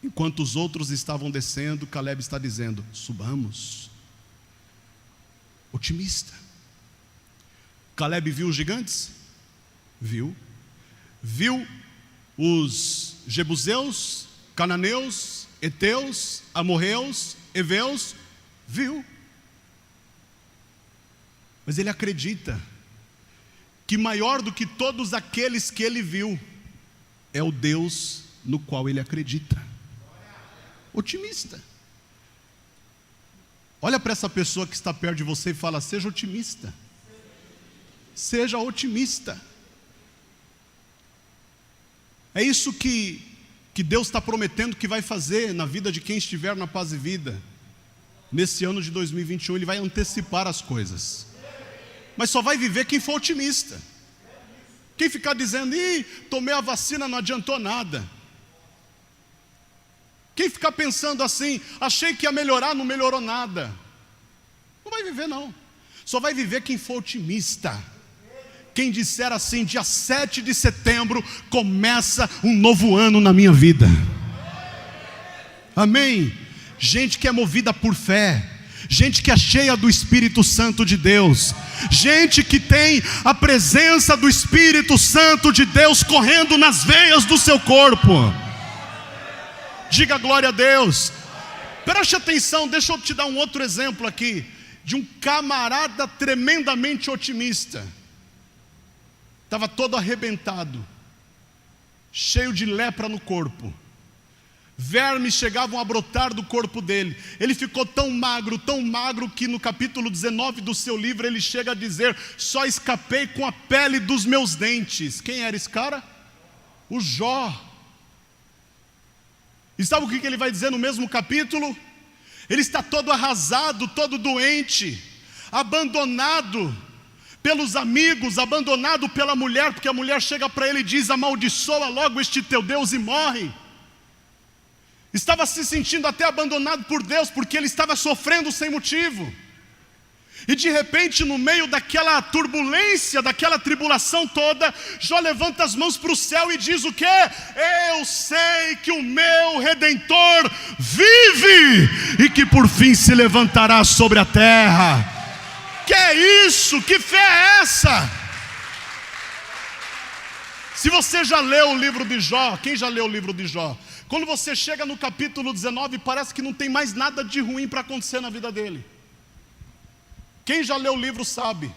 S1: Enquanto os outros estavam descendo, Caleb está dizendo: subamos. Otimista. Caleb viu os gigantes? Viu os jebuseus, cananeus, heteus, amorreus, heveus? Viu. Mas ele acredita que maior do que todos aqueles que ele viu é o Deus no qual ele acredita. Otimista. Olha para essa pessoa que está perto de você e fala: seja otimista. Seja otimista. É isso que Deus está prometendo que vai fazer na vida de quem estiver na Paz e Vida. Nesse ano de 2021, Ele vai antecipar as coisas. Mas só vai viver quem for otimista. Quem ficar dizendo: ih, tomei a vacina, não adiantou nada. Quem ficar pensando assim: achei que ia melhorar, não melhorou nada. Não vai viver não. Só vai viver quem for otimista. Quem disser assim: dia 7 de setembro começa um novo ano na minha vida. Amém? Gente que é movida por fé, gente que é cheia do Espírito Santo de Deus, gente que tem a presença do Espírito Santo de Deus correndo nas veias do seu corpo. Diga glória a Deus. Preste atenção, deixa eu te dar um outro exemplo aqui, de um camarada tremendamente otimista. Estava todo arrebentado, cheio de lepra no corpo, vermes chegavam a brotar do corpo dele. Ele ficou tão magro que no capítulo 19 do seu livro ele chega a dizer: só escapei com a pele dos meus dentes. Quem era esse cara? O Jó. E sabe o que ele vai dizer no mesmo capítulo? Ele está todo arrasado, todo doente, abandonado pelos amigos, abandonado pela mulher, porque a mulher chega para ele e diz: amaldiçoa logo este teu Deus e morre. Estava se sentindo até abandonado por Deus, porque ele estava sofrendo sem motivo. E de repente, no meio daquela turbulência, daquela tribulação toda, Jó levanta as mãos para o céu e diz o quê? Eu sei que o meu Redentor vive e que por fim se levantará sobre a terra. Que é isso? Que fé é essa? Se você já leu o livro de Jó, quem já leu o livro de Jó? Quando você chega no capítulo 19, parece que não tem mais nada de ruim para acontecer na vida dele. Quem já leu o livro sabe.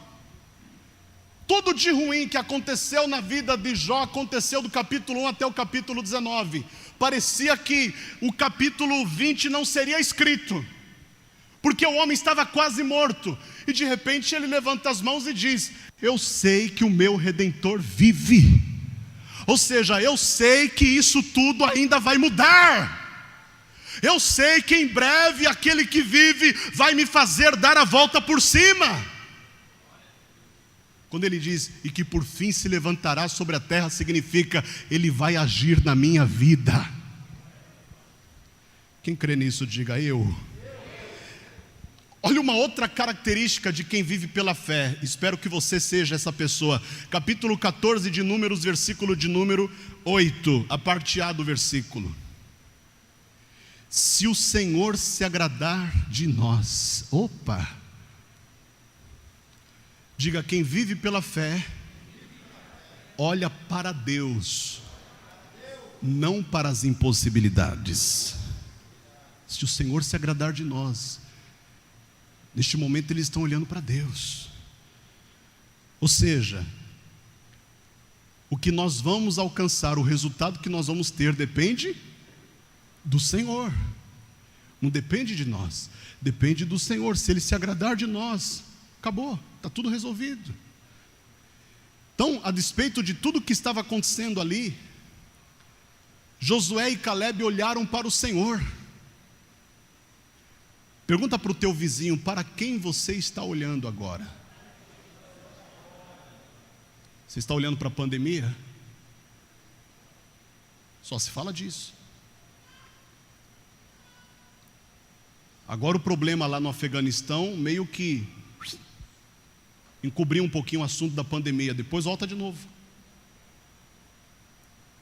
S1: Tudo de ruim que aconteceu na vida de Jó aconteceu do capítulo 1 até o capítulo 19. Parecia que o capítulo 20 não seria escrito, porque o homem estava quase morto. E de repente ele levanta as mãos e diz: eu sei que o meu Redentor vive. Ou seja, eu sei que isso tudo ainda vai mudar. Eu sei que em breve aquele que vive vai me fazer dar a volta por cima. Quando ele diz, e que por fim se levantará sobre a terra, significa, ele vai agir na minha vida. Quem crê nisso, diga eu. Olha uma outra característica de quem vive pela fé. Espero que você seja essa pessoa. Capítulo 14 de Números, versículo de número 8, a parte A do versículo. Se o Senhor se agradar de nós. Opa! Diga, quem vive pela fé, olha para Deus, não para as impossibilidades. Se o Senhor se agradar de nós, neste momento eles estão olhando para Deus. Ou seja, o que nós vamos alcançar, o resultado que nós vamos ter, depende do Senhor. Não depende de nós, depende do Senhor. Se Ele se agradar de nós, acabou, está tudo resolvido. Então, a despeito de tudo que estava acontecendo ali, Josué e Caleb olharam para o Senhor. Pergunta para o teu vizinho, para quem você está olhando agora? Você está olhando para a pandemia? Só se fala disso. Agora o problema lá no Afeganistão meio que encobriu um pouquinho o assunto da pandemia, depois volta de novo.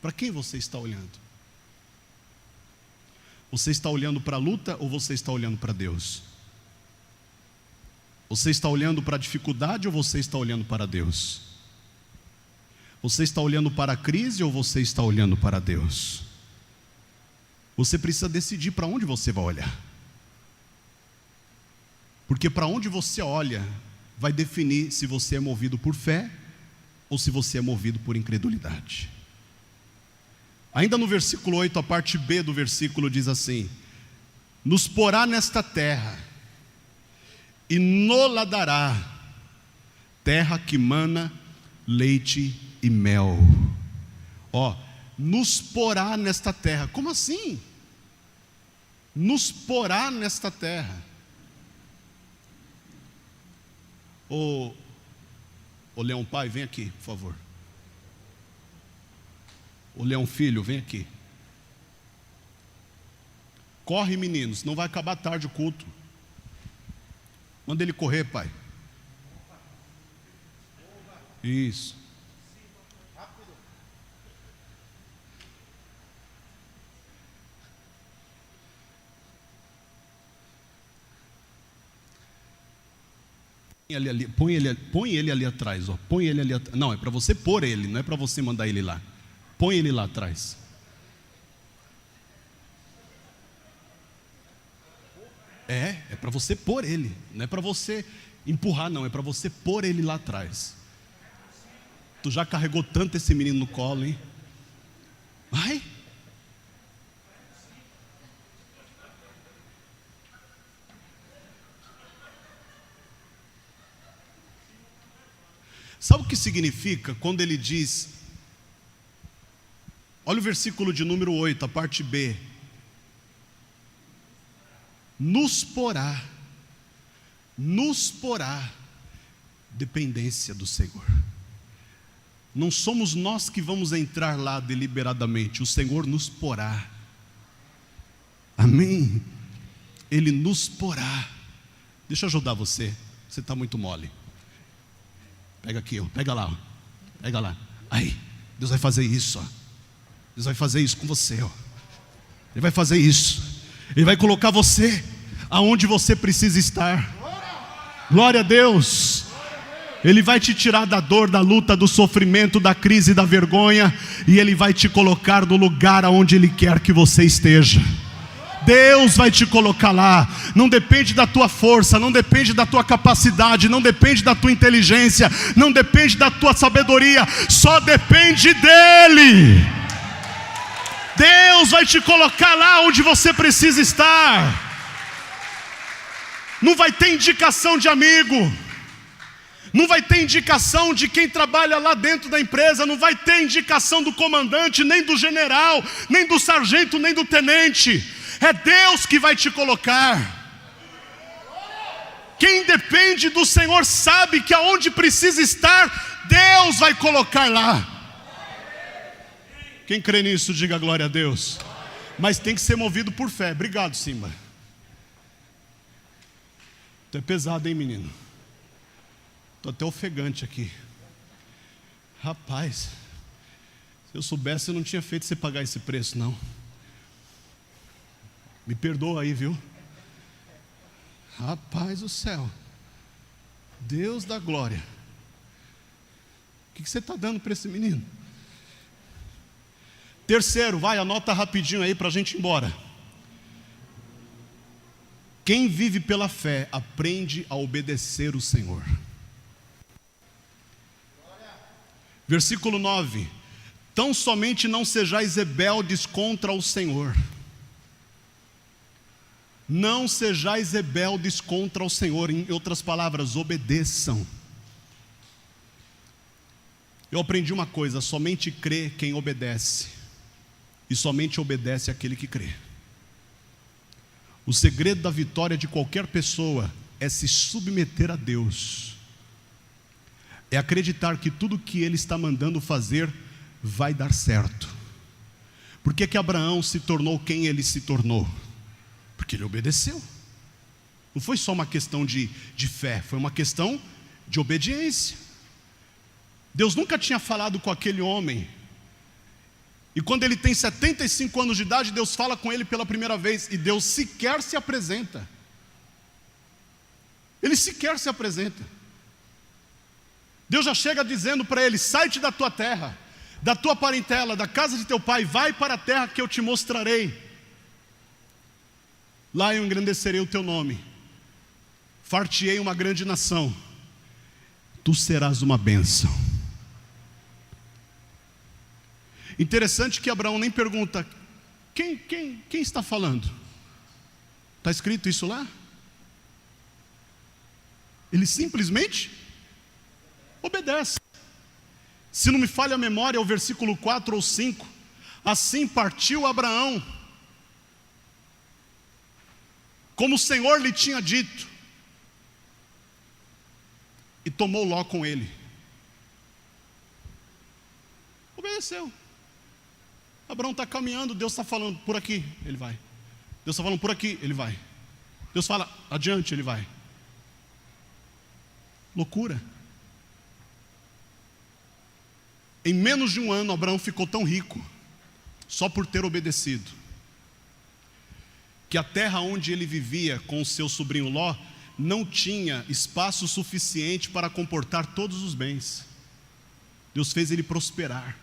S1: Para quem você está olhando? Você está olhando para a luta ou você está olhando para Deus? Você está olhando para a dificuldade ou você está olhando para Deus? Você está olhando para a crise ou você está olhando para Deus? Você precisa decidir para onde você vai olhar. Porque para onde você olha vai definir se você é movido por fé ou se você é movido por incredulidade. Ainda no versículo 8, a parte B do versículo diz assim: nos porá nesta terra e nola dará, terra que mana leite e mel. Ó, nos porá nesta terra. Como assim? Nos porá nesta terra. Ô Leão pai, vem aqui, por favor. Ô Leão filho, vem aqui. Corre, menino, senão vai acabar tarde o culto. Manda ele correr, pai. Isso. Põe ele ali atrás, ó. Põe ele ali atrás. Não, é para você pôr ele, não é para você mandar ele lá. Põe ele lá atrás. É para você pôr ele, não é para você empurrar, não, é para você pôr ele lá atrás. Tu já carregou tanto esse menino no colo, hein? Vai. Sabe o que significa quando ele diz, olha o versículo de número 8, a parte B. Nos porá, dependência do Senhor. Não somos nós que vamos entrar lá deliberadamente, o Senhor nos porá. Amém? Ele nos porá. Deixa eu ajudar você. Você está muito mole. Pega aqui, ó. Pega lá, ó. Pega lá. Aí, Deus vai fazer isso, ó. Deus vai fazer isso com você, ó. Ele vai fazer isso. Ele vai colocar você aonde você precisa estar. Glória a Deus. Ele vai te tirar da dor, da luta, do sofrimento, da crise, da vergonha, e Ele vai te colocar no lugar aonde Ele quer que você esteja. Deus vai te colocar lá. Não depende da tua força, não depende da tua capacidade, não depende da tua inteligência, não depende da tua sabedoria, só depende dEle. Deus vai te colocar lá onde você precisa estar. Não vai ter indicação de amigo, não vai ter indicação de quem trabalha lá dentro da empresa, não vai ter indicação do comandante, nem do general, nem do sargento, nem do tenente. É Deus que vai te colocar. Quem depende do Senhor sabe que aonde precisa estar, Deus vai colocar lá. Quem crê nisso, diga glória a Deus. Mas tem que ser movido por fé. Obrigado, Simba. Tu é pesado, hein, menino? Estou até ofegante aqui. Rapaz, se eu soubesse, eu não tinha feito você pagar esse preço, não. Me perdoa aí, viu? Rapaz do céu. Deus da glória. O que você está dando para esse menino? Terceiro, vai, anota rapidinho aí para a gente ir embora. Quem vive pela fé aprende a obedecer o Senhor. Versículo 9: tão somente não sejais rebeldes contra o Senhor. Não sejais rebeldes contra o Senhor. Em outras palavras, obedeçam. Eu aprendi uma coisa: somente crê quem obedece, e somente obedece aquele que crê. O segredo da vitória de qualquer pessoa é se submeter a Deus, é acreditar que tudo que Ele está mandando fazer vai dar certo. Por que Abraão se tornou quem ele se tornou? Porque ele obedeceu. Não foi só uma questão de fé, foi uma questão de obediência. Deus nunca tinha falado com aquele homem, e quando ele tem 75 anos de idade, Deus fala com ele pela primeira vez, e Deus sequer se apresenta. Ele sequer se apresenta. Deus já chega dizendo para ele: sai-te da tua terra, da tua parentela, da casa de teu pai, vai para a terra que eu te mostrarei. Lá eu engrandecerei o teu nome, far-te-ei uma grande nação, tu serás uma bênção. Interessante que Abraão nem pergunta: quem está falando? Está escrito isso lá? Ele simplesmente obedece. Se não me falha a memória, é o versículo 4 ou 5. Assim partiu Abraão, como o Senhor lhe tinha dito, e tomou Ló com ele. Obedeceu. Abraão está caminhando, Deus está falando por aqui, ele vai. Deus está falando por aqui, ele vai. Deus fala adiante, ele vai. Loucura. Em menos de um ano, Abraão ficou tão rico, só por ter obedecido, que a terra onde ele vivia com o seu sobrinho Ló não tinha espaço suficiente para comportar todos os bens. Deus fez ele prosperar,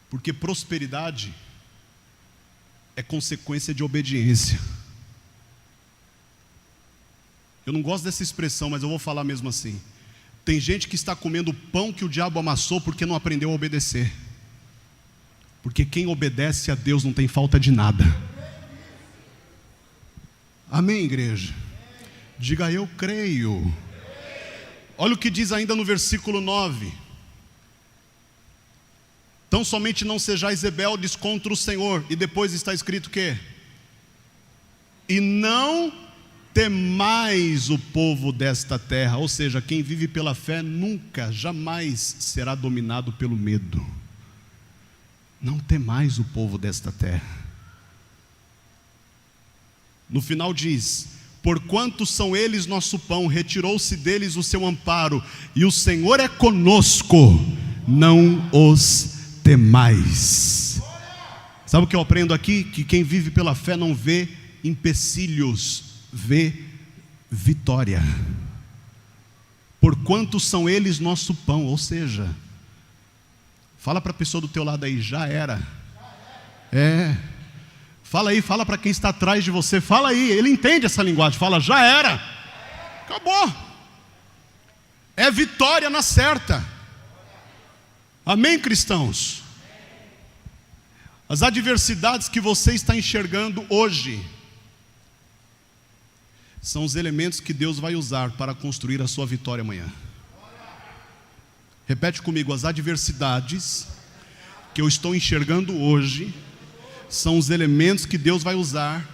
S1: porque prosperidade é consequência de obediência. Eu não gosto dessa expressão, mas eu vou falar mesmo assim. Tem gente que está comendo o pão que o diabo amassou porque não aprendeu a obedecer. Porque quem obedece a Deus não tem falta de nada. Amém, igreja? Diga: eu creio. Olha o que diz ainda no versículo 9: tão somente não sejais rebeldes contra o Senhor. E depois está escrito o quê? E não temais o povo desta terra. Ou seja, quem vive pela fé nunca, jamais será dominado pelo medo. Não temais o povo desta terra. No final diz: Porquanto são eles nosso pão, retirou-se deles o seu amparo, e o Senhor é conosco, não os temais. Sabe o que eu aprendo aqui? Que quem vive pela fé não vê empecilhos, vê vitória. Porquanto são eles nosso pão, ou seja, fala para a pessoa do teu lado aí, já era. Fala aí, fala para quem está atrás de você, fala aí, ele entende essa linguagem, fala, já era. Acabou. É vitória na certa. Amém, cristãos? As adversidades que você está enxergando hoje são os elementos que Deus vai usar para construir a sua vitória amanhã. Repete comigo, as adversidades que eu estou enxergando hoje são os elementos que Deus vai usar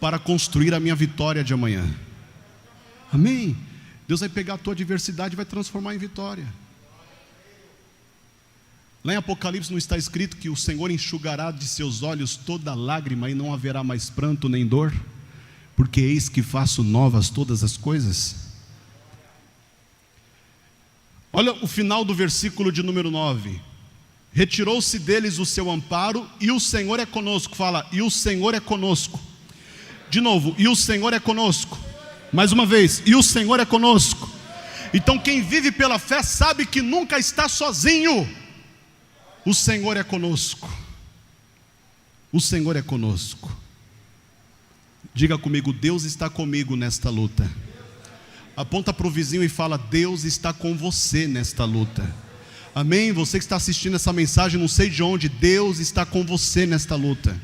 S1: para construir a minha vitória de amanhã. Amém? Deus vai pegar a tua adversidade e vai transformar em vitória. Lá em Apocalipse não está escrito que o Senhor enxugará de seus olhos toda lágrima e não haverá mais pranto nem dor? Porque eis que faço novas todas as coisas. Olha o final do versículo de número 9. Retirou-se deles o seu amparo, e o Senhor é conosco. Fala, e o Senhor é conosco. De novo, e o Senhor é conosco. Mais uma vez, e o Senhor é conosco. Então quem vive pela fé sabe que nunca está sozinho. O Senhor é conosco. O Senhor é conosco. Diga comigo, Deus está comigo nesta luta. Aponta para o vizinho e fala, Deus está com você nesta luta. Amém? Você que está assistindo essa mensagem, não sei de onde, Deus está com você nesta luta.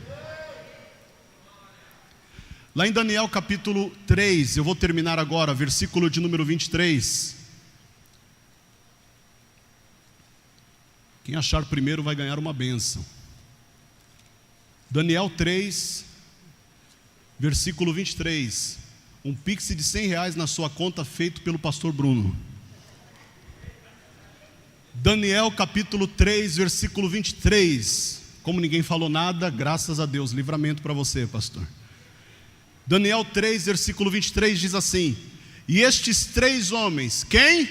S1: Lá em Daniel capítulo 3, eu vou terminar agora, versículo de número 23. Quem achar primeiro vai ganhar uma bênção. Daniel 3, versículo 23. Um pix de R$100 na sua conta feito pelo pastor Bruno. Daniel capítulo 3, versículo 23. Como ninguém falou nada, graças a Deus, livramento para você, pastor. Daniel 3, versículo 23 diz assim: e estes 3 homens, quem?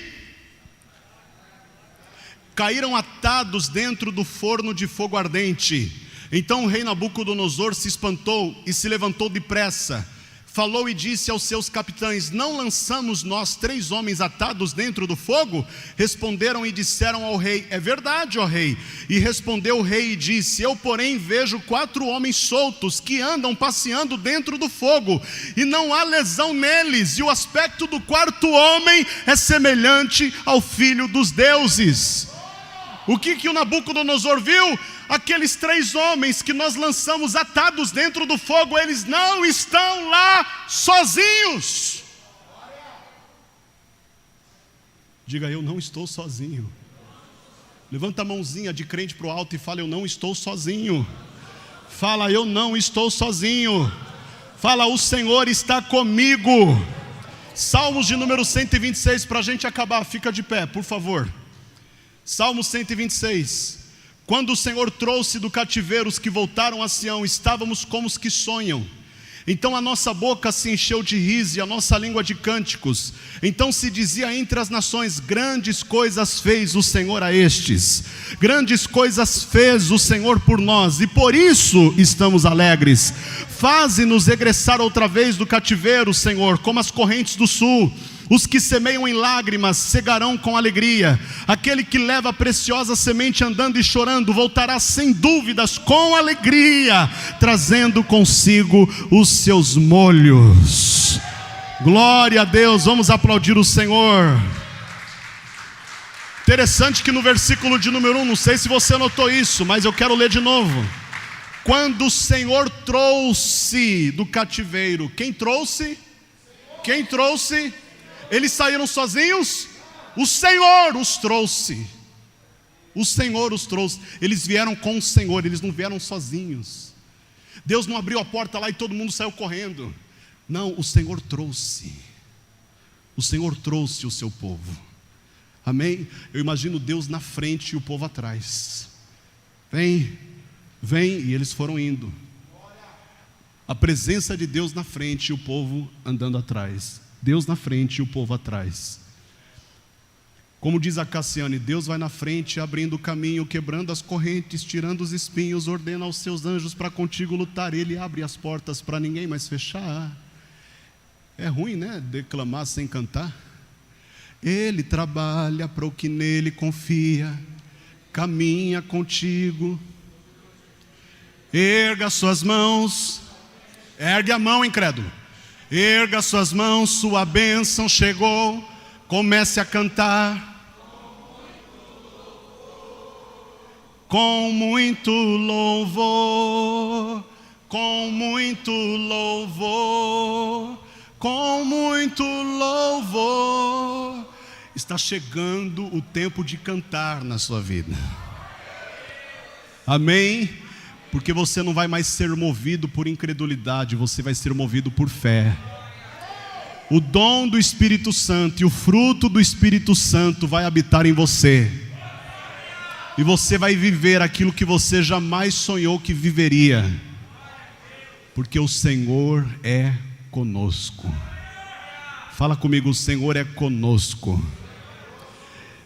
S1: Caíram atados dentro do forno de fogo ardente. Então o rei Nabucodonosor se espantou e se levantou depressa. Falou e disse aos seus capitães: não lançamos nós 3 homens atados dentro do fogo? Responderam e disseram ao rei: é verdade, ó rei. E respondeu o rei e disse: eu porém vejo 4 homens soltos que andam passeando dentro do fogo, e não há lesão neles, e o aspecto do 4º homem é semelhante ao filho dos deuses. O que o Nabucodonosor viu? Aqueles 3 homens que nós lançamos atados dentro do fogo, eles não estão lá sozinhos. Diga, eu não estou sozinho. Levanta a mãozinha de crente para o alto e fala, eu não estou sozinho. Fala, eu não estou sozinho. Fala, o Senhor está comigo. Salmos de número 126, para a gente acabar, fica de pé, por favor. Salmo 126. Quando o Senhor trouxe do cativeiro os que voltaram a Sião, estávamos como os que sonham. Então a nossa boca se encheu de riso e a nossa língua de cânticos. Então se dizia entre as nações: grandes coisas fez o Senhor a estes. Grandes coisas fez o Senhor por nós, e por isso estamos alegres. Faze-nos regressar outra vez do cativeiro, Senhor, como as correntes do sul. Os que semeiam em lágrimas cegarão com alegria. Aquele que leva a preciosa semente andando e chorando voltará sem dúvidas com alegria, trazendo consigo os seus molhos. Glória a Deus, vamos aplaudir o Senhor. Interessante que no versículo de número 1, não sei se você notou isso, mas eu quero ler de novo. Quando o Senhor trouxe do cativeiro, quem trouxe? Quem trouxe? Eles saíram sozinhos? O Senhor os trouxe. O Senhor os trouxe. Eles vieram com o Senhor, eles não vieram sozinhos. Deus não abriu a porta lá e todo mundo saiu correndo. Não, o Senhor trouxe. O Senhor trouxe o seu povo. Amém? Eu imagino Deus na frente e o povo atrás. Vem, vem, e eles foram indo. A presença de Deus na frente e o povo andando atrás. Deus na frente e o povo atrás. Como diz a Cassiane, Deus vai na frente, abrindo o caminho, quebrando as correntes, tirando os espinhos, ordena aos seus anjos para contigo lutar. Ele abre as portas para ninguém mais fechar. É ruim, né? Declamar sem cantar. Ele trabalha para o que nele confia, caminha contigo. Erga suas mãos, ergue a mão, incrédulo. Erga suas mãos, sua bênção chegou. Comece a cantar. Com muito louvor, com muito louvor, com muito louvor. Está chegando o tempo de cantar na sua vida. Amém? Porque você não vai mais ser movido por incredulidade, você vai ser movido por fé. O dom do Espírito Santo e o fruto do Espírito Santo vai habitar em você. E você vai viver aquilo que você jamais sonhou que viveria. Porque o Senhor é conosco. Fala comigo, o Senhor é conosco.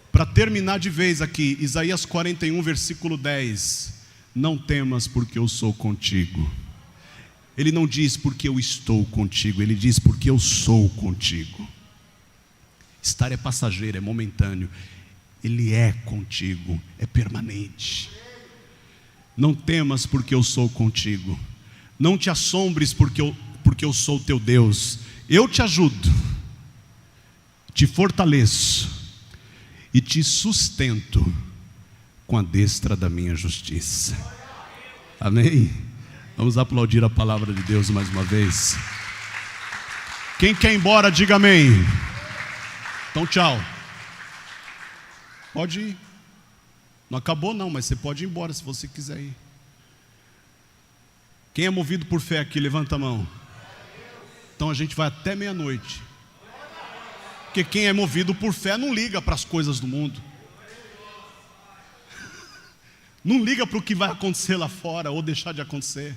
S1: Para terminar de vez aqui, Isaías 41, versículo 10. Não temas porque eu sou contigo. Ele não diz porque eu estou contigo, ele diz porque eu sou contigo. Estar é passageiro, é momentâneo. Ele é contigo, é permanente. Não temas porque eu sou contigo. Não te assombres porque eu sou teu Deus. Eu te ajudo, te fortaleço e te sustento com a destra da minha justiça. Amém? Vamos aplaudir a palavra de Deus mais uma vez. Quem quer ir embora, diga amém. Então tchau. Pode ir. Não acabou não, mas você pode ir embora se você quiser ir. Quem é movido por fé aqui, levanta a mão. Então a gente vai até meia-noite. Porque quem é movido por fé não liga para as coisas do mundo. Não liga para o que vai acontecer lá fora ou deixar de acontecer.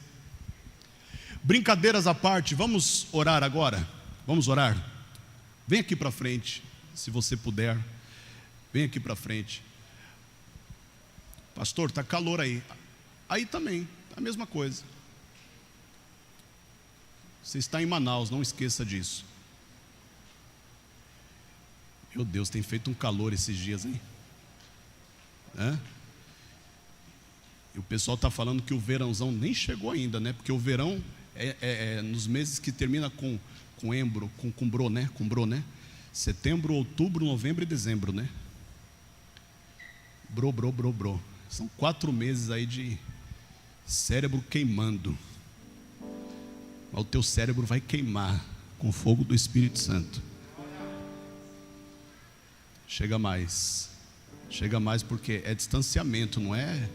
S1: Brincadeiras à parte, vamos orar agora? Vamos orar? Vem aqui para frente, se você puder. Vem aqui para frente. Pastor, está calor aí. Aí também, a mesma coisa. Você está em Manaus, não esqueça disso. Meu Deus, tem feito um calor esses dias, hein? E o pessoal está falando que o verãozão nem chegou ainda, né? Porque o verão é nos meses que termina com bro, né? Com bro, né? Setembro, outubro, novembro e dezembro, né? Bro. São 4 meses aí de cérebro queimando. Mas o teu cérebro vai queimar com o fogo do Espírito Santo. Chega mais porque é distanciamento, não é?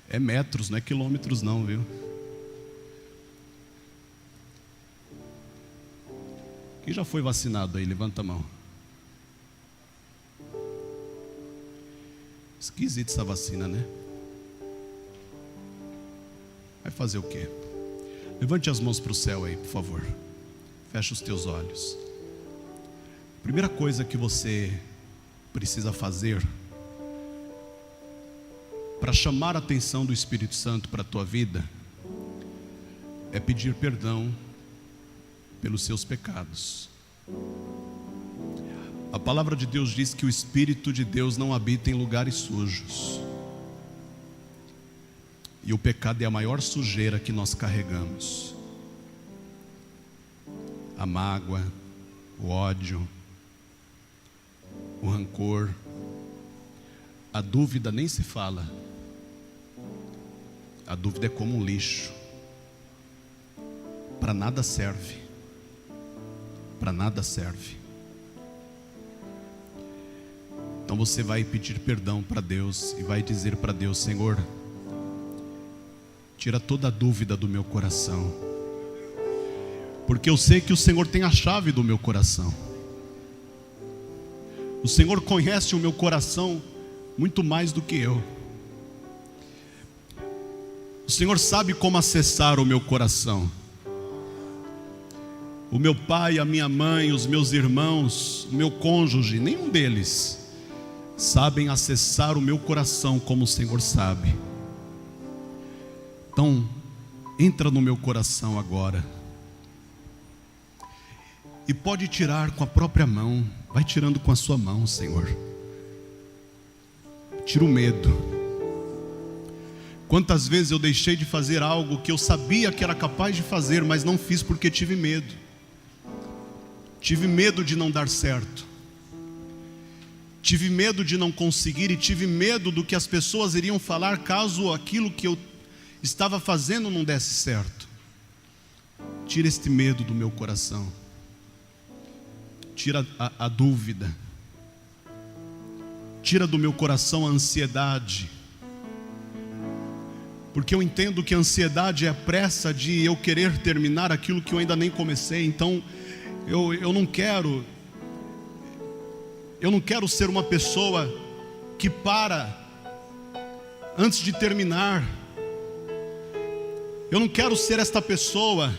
S1: É metros, não é quilômetros não, viu? Quem já foi vacinado aí? Levanta a mão. Esquisito essa vacina, né? Vai fazer o quê? Levante as mãos para o céu aí, por favor. Fecha os teus olhos. Primeira coisa que você precisa fazer para chamar a atenção do Espírito Santo para a tua vida é pedir perdão pelos seus pecados. A palavra de Deus diz que o Espírito de Deus não habita em lugares sujos. E o pecado é a maior sujeira que nós carregamos. A mágoa, o ódio, o rancor, a dúvida nem se fala. A dúvida é como um lixo. Para nada serve. Para nada serve. Então você vai pedir perdão para Deus e vai dizer para Deus: Senhor, tira toda a dúvida do meu coração, porque eu sei que o Senhor tem a chave do meu coração. O Senhor conhece o meu coração muito mais do que eu. O Senhor sabe como acessar o meu coração. O meu pai, a minha mãe, os meus irmãos, o meu cônjuge, nenhum deles sabem acessar o meu coração como o Senhor sabe. Então, entra no meu coração agora. E pode tirar com a própria mão. Vai tirando com a sua mão, Senhor. Tira o medo. Quantas vezes eu deixei de fazer algo que eu sabia que era capaz de fazer, mas não fiz porque tive medo. Tive medo de não dar certo. Tive medo de não conseguir e tive medo do que as pessoas iriam falar caso aquilo que eu estava fazendo não desse certo. Tira este medo do meu coração. Tira a dúvida. Tira do meu coração a ansiedade. Porque eu entendo que a ansiedade é a pressa de eu querer terminar aquilo que eu ainda nem comecei. Então eu não quero ser uma pessoa que para antes de terminar. Eu não quero ser esta pessoa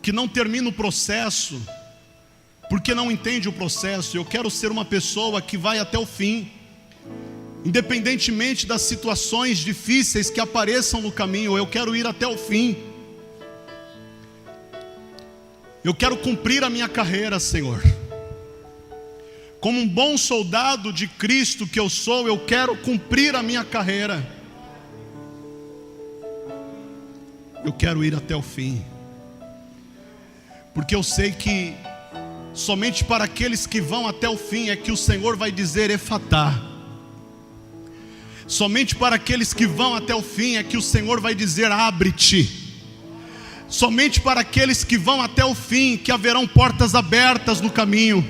S1: que não termina o processo porque não entende o processo. Eu quero ser uma pessoa que vai até o fim, independentemente das situações difíceis que apareçam no caminho. Eu quero ir até o fim. Eu quero cumprir a minha carreira, Senhor. Como um bom soldado de Cristo que eu sou, eu quero cumprir a minha carreira. Eu quero ir até o fim. Porque eu sei que somente para aqueles que vão até o fim é que o Senhor vai dizer Efatá. Somente para aqueles que vão até o fim é que o Senhor vai dizer abre-te. Somente para aqueles que vão até o fim que haverão portas abertas no caminho.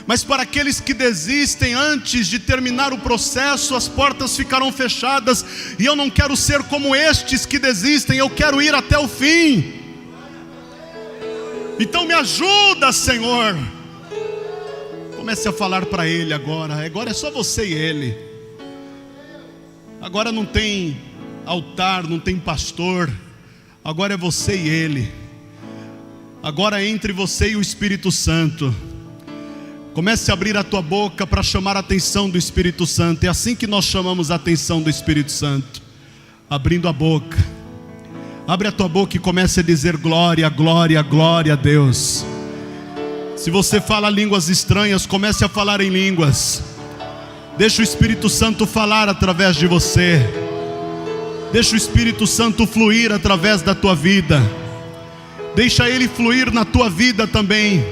S1: Mas para aqueles que desistem antes de terminar o processo, as portas ficarão fechadas. E eu não quero ser como estes que desistem, eu quero ir até o fim. Então me ajuda, Senhor. Comece a falar para Ele agora. Agora é só você e Ele. Agora não tem altar, não tem pastor. Agora é você e Ele. Agora é entre você e o Espírito Santo. Comece a abrir a tua boca para chamar a atenção do Espírito Santo. É assim que nós chamamos a atenção do Espírito Santo. Abrindo a boca. Abre a tua boca e comece a dizer glória, glória, glória a Deus. Se você fala línguas estranhas, comece a falar em línguas. Deixa o Espírito Santo falar através de você. Deixa o Espírito Santo fluir através da tua vida. Deixa Ele fluir na tua vida também.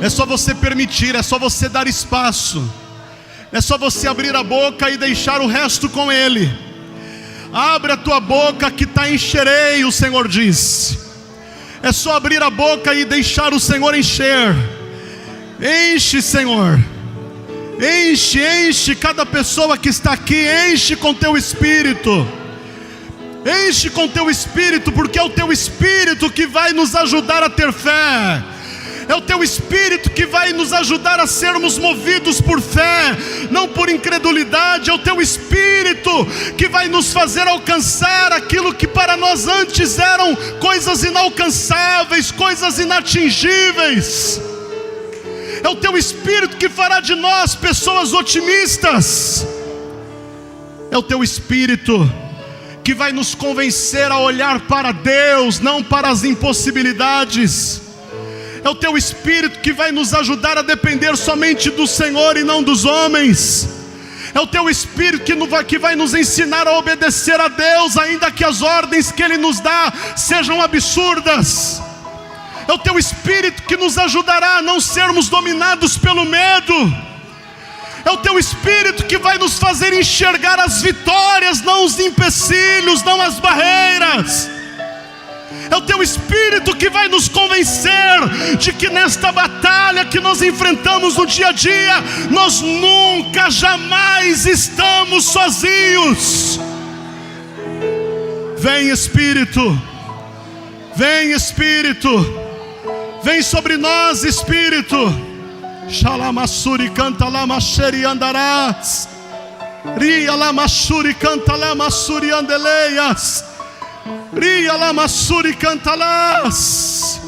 S1: É só você permitir, é só você dar espaço. É só você abrir a boca e deixar o resto com Ele. Abre a tua boca que está encherei, o Senhor diz. É só abrir a boca e deixar o Senhor encher. Enche, Senhor. Enche, enche cada pessoa que está aqui. Enche com teu Espírito. Enche com teu Espírito, porque é o teu Espírito que vai nos ajudar a ter fé. É o teu Espírito que vai nos ajudar a sermos movidos por fé, não por incredulidade. É o teu Espírito que vai nos fazer alcançar aquilo que para nós antes eram coisas inalcançáveis, coisas inatingíveis. É o teu Espírito que fará de nós pessoas otimistas. É o teu Espírito que vai nos convencer a olhar para Deus, não para as impossibilidades. É o teu Espírito que vai nos ajudar a depender somente do Senhor e não dos homens. É o teu Espírito que vai nos ensinar a obedecer a Deus, ainda que as ordens que Ele nos dá sejam absurdas. É o teu Espírito que nos ajudará a não sermos dominados pelo medo. É o teu Espírito que vai nos fazer enxergar as vitórias, não os empecilhos, não as barreiras. É o teu Espírito que vai nos convencer de que nesta batalha que nós enfrentamos no dia a dia, nós nunca, jamais estamos sozinhos. Vem Espírito, vem Espírito, vem sobre nós Espírito. Xalamassuri canta lamacheri andarás. Ria lamassuri canta lamassuri andeleias. Ria lamassuri cantalas.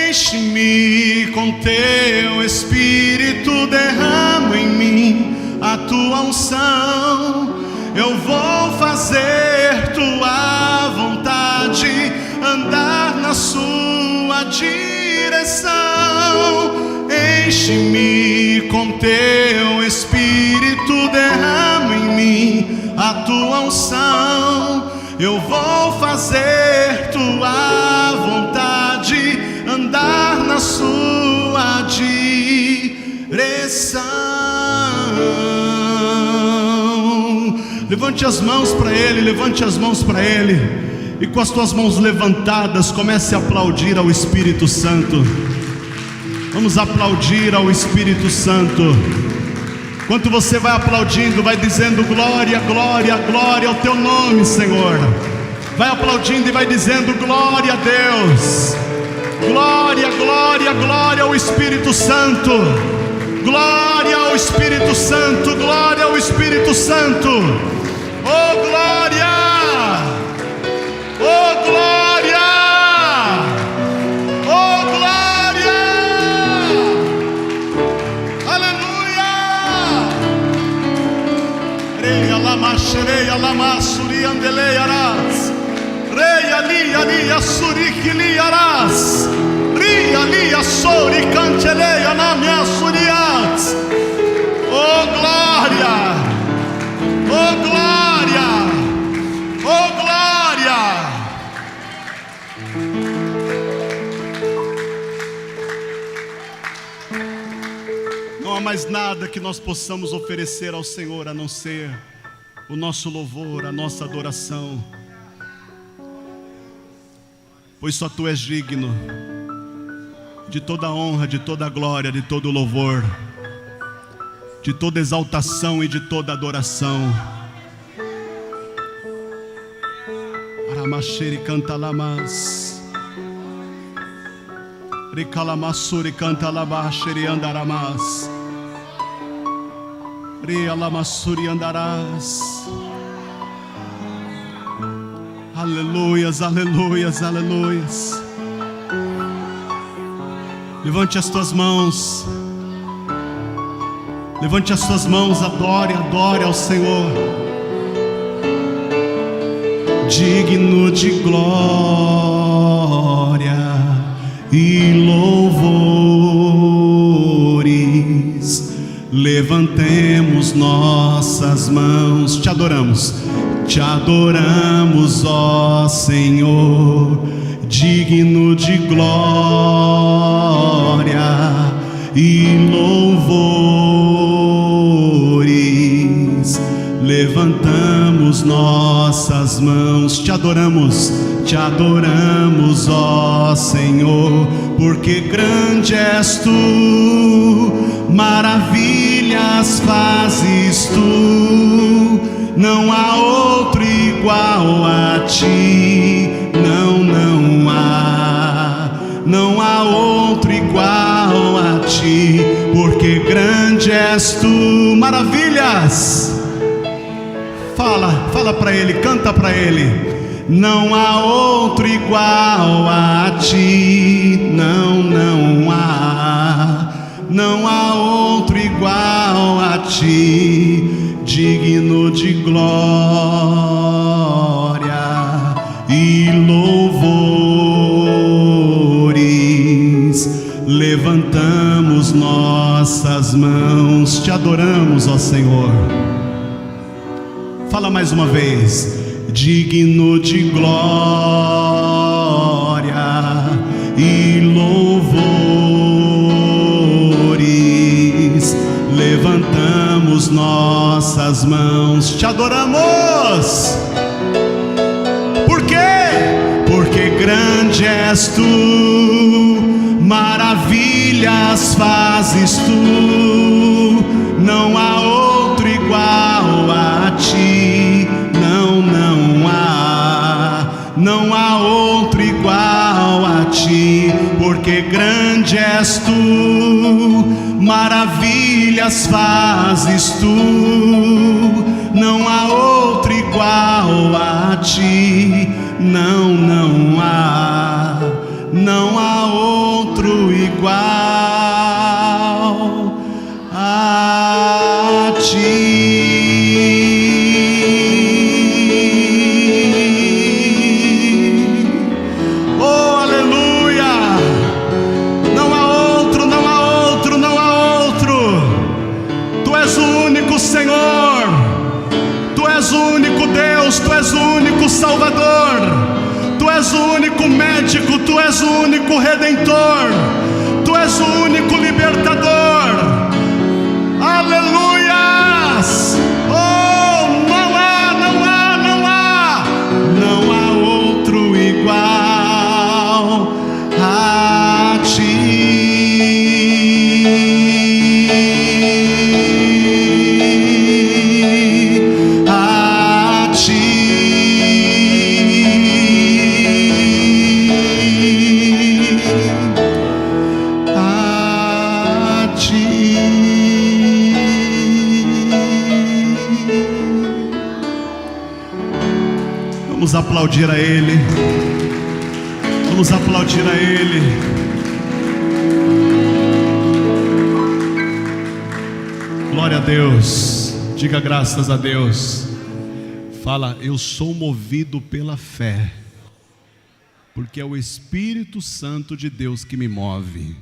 S1: Enche-me com teu Espírito, derrama em mim a tua unção. Eu vou fazer tua vontade, andar na sua direção. Enche-me com teu Espírito, derrama em mim a tua unção. Eu vou fazer tua vontade, andar na sua direção. Levante as mãos para Ele, levante as mãos para Ele. E com as tuas mãos levantadas, comece a aplaudir ao Espírito Santo. Vamos aplaudir ao Espírito Santo. Enquanto você vai aplaudindo, vai dizendo glória, glória, glória ao teu nome, Senhor. Vai aplaudindo e vai dizendo glória a Deus. Glória, glória, glória ao Espírito Santo. Glória ao Espírito Santo, glória ao Espírito Santo. Oh glória! Oh glória! Oh glória! Aleluia! Reia lama xereia lama suri andelei aras. Reia lia suri kili aras. Ria lia sori canteleia na minha suriats. Oh glória! Oh glória! Oh glória! Não há mais nada que nós possamos oferecer ao Senhor a não ser o nosso louvor, a nossa adoração, pois só Tu és digno de toda honra, de toda glória, de todo louvor, de toda exaltação e de toda adoração. Aramacheri canta lamas, Ricalamassuri canta labacheri andaramas, Rialamassuri andarás. Aleluias, aleluias, aleluias. Levante as tuas mãos. Levante as tuas mãos, adore, adore ao Senhor. Digno de glória e louvores, levantemos nossas mãos. Te adoramos, ó Senhor. Digno de glória e louvores, levantamos nossas mãos. Te adoramos, ó Senhor, porque grande és Tu, maravilhas fazes Tu, não há outro igual a Ti, não há outro igual a Ti, porque grande és Tu, maravilhas. Fala para Ele, canta para Ele. Não há outro igual a Ti, não há outro igual a Ti, digno de glória e louvores, levantamos nossas mãos. Te adoramos, ó Senhor. Fala mais uma vez. Digno de glória e louvores, levantamos nossas mãos. Te adoramos. Por quê? Porque grande és Tu, maravilhas fazes Tu, não há outro igual a Ti, não há outro igual a Ti, porque grande és Tu, maravilhas fazes Tu, Oh, aleluia! Não há outro, não há outro, não há outro. Tu és o único Senhor, Tu és o único Deus, Tu és o único Salvador, Tu és o único médico, Tu és o único Redentor, Tu és o único libertador. Aleluias! Oh, não há, não há, não há, não há outro igual a Ti. A Ti. Vamos aplaudir a Ele. Vamos aplaudir a Ele. Glória a Deus. Diga graças a Deus. Fala, eu sou movido pela fé, porque é o Espírito Santo de Deus que me move.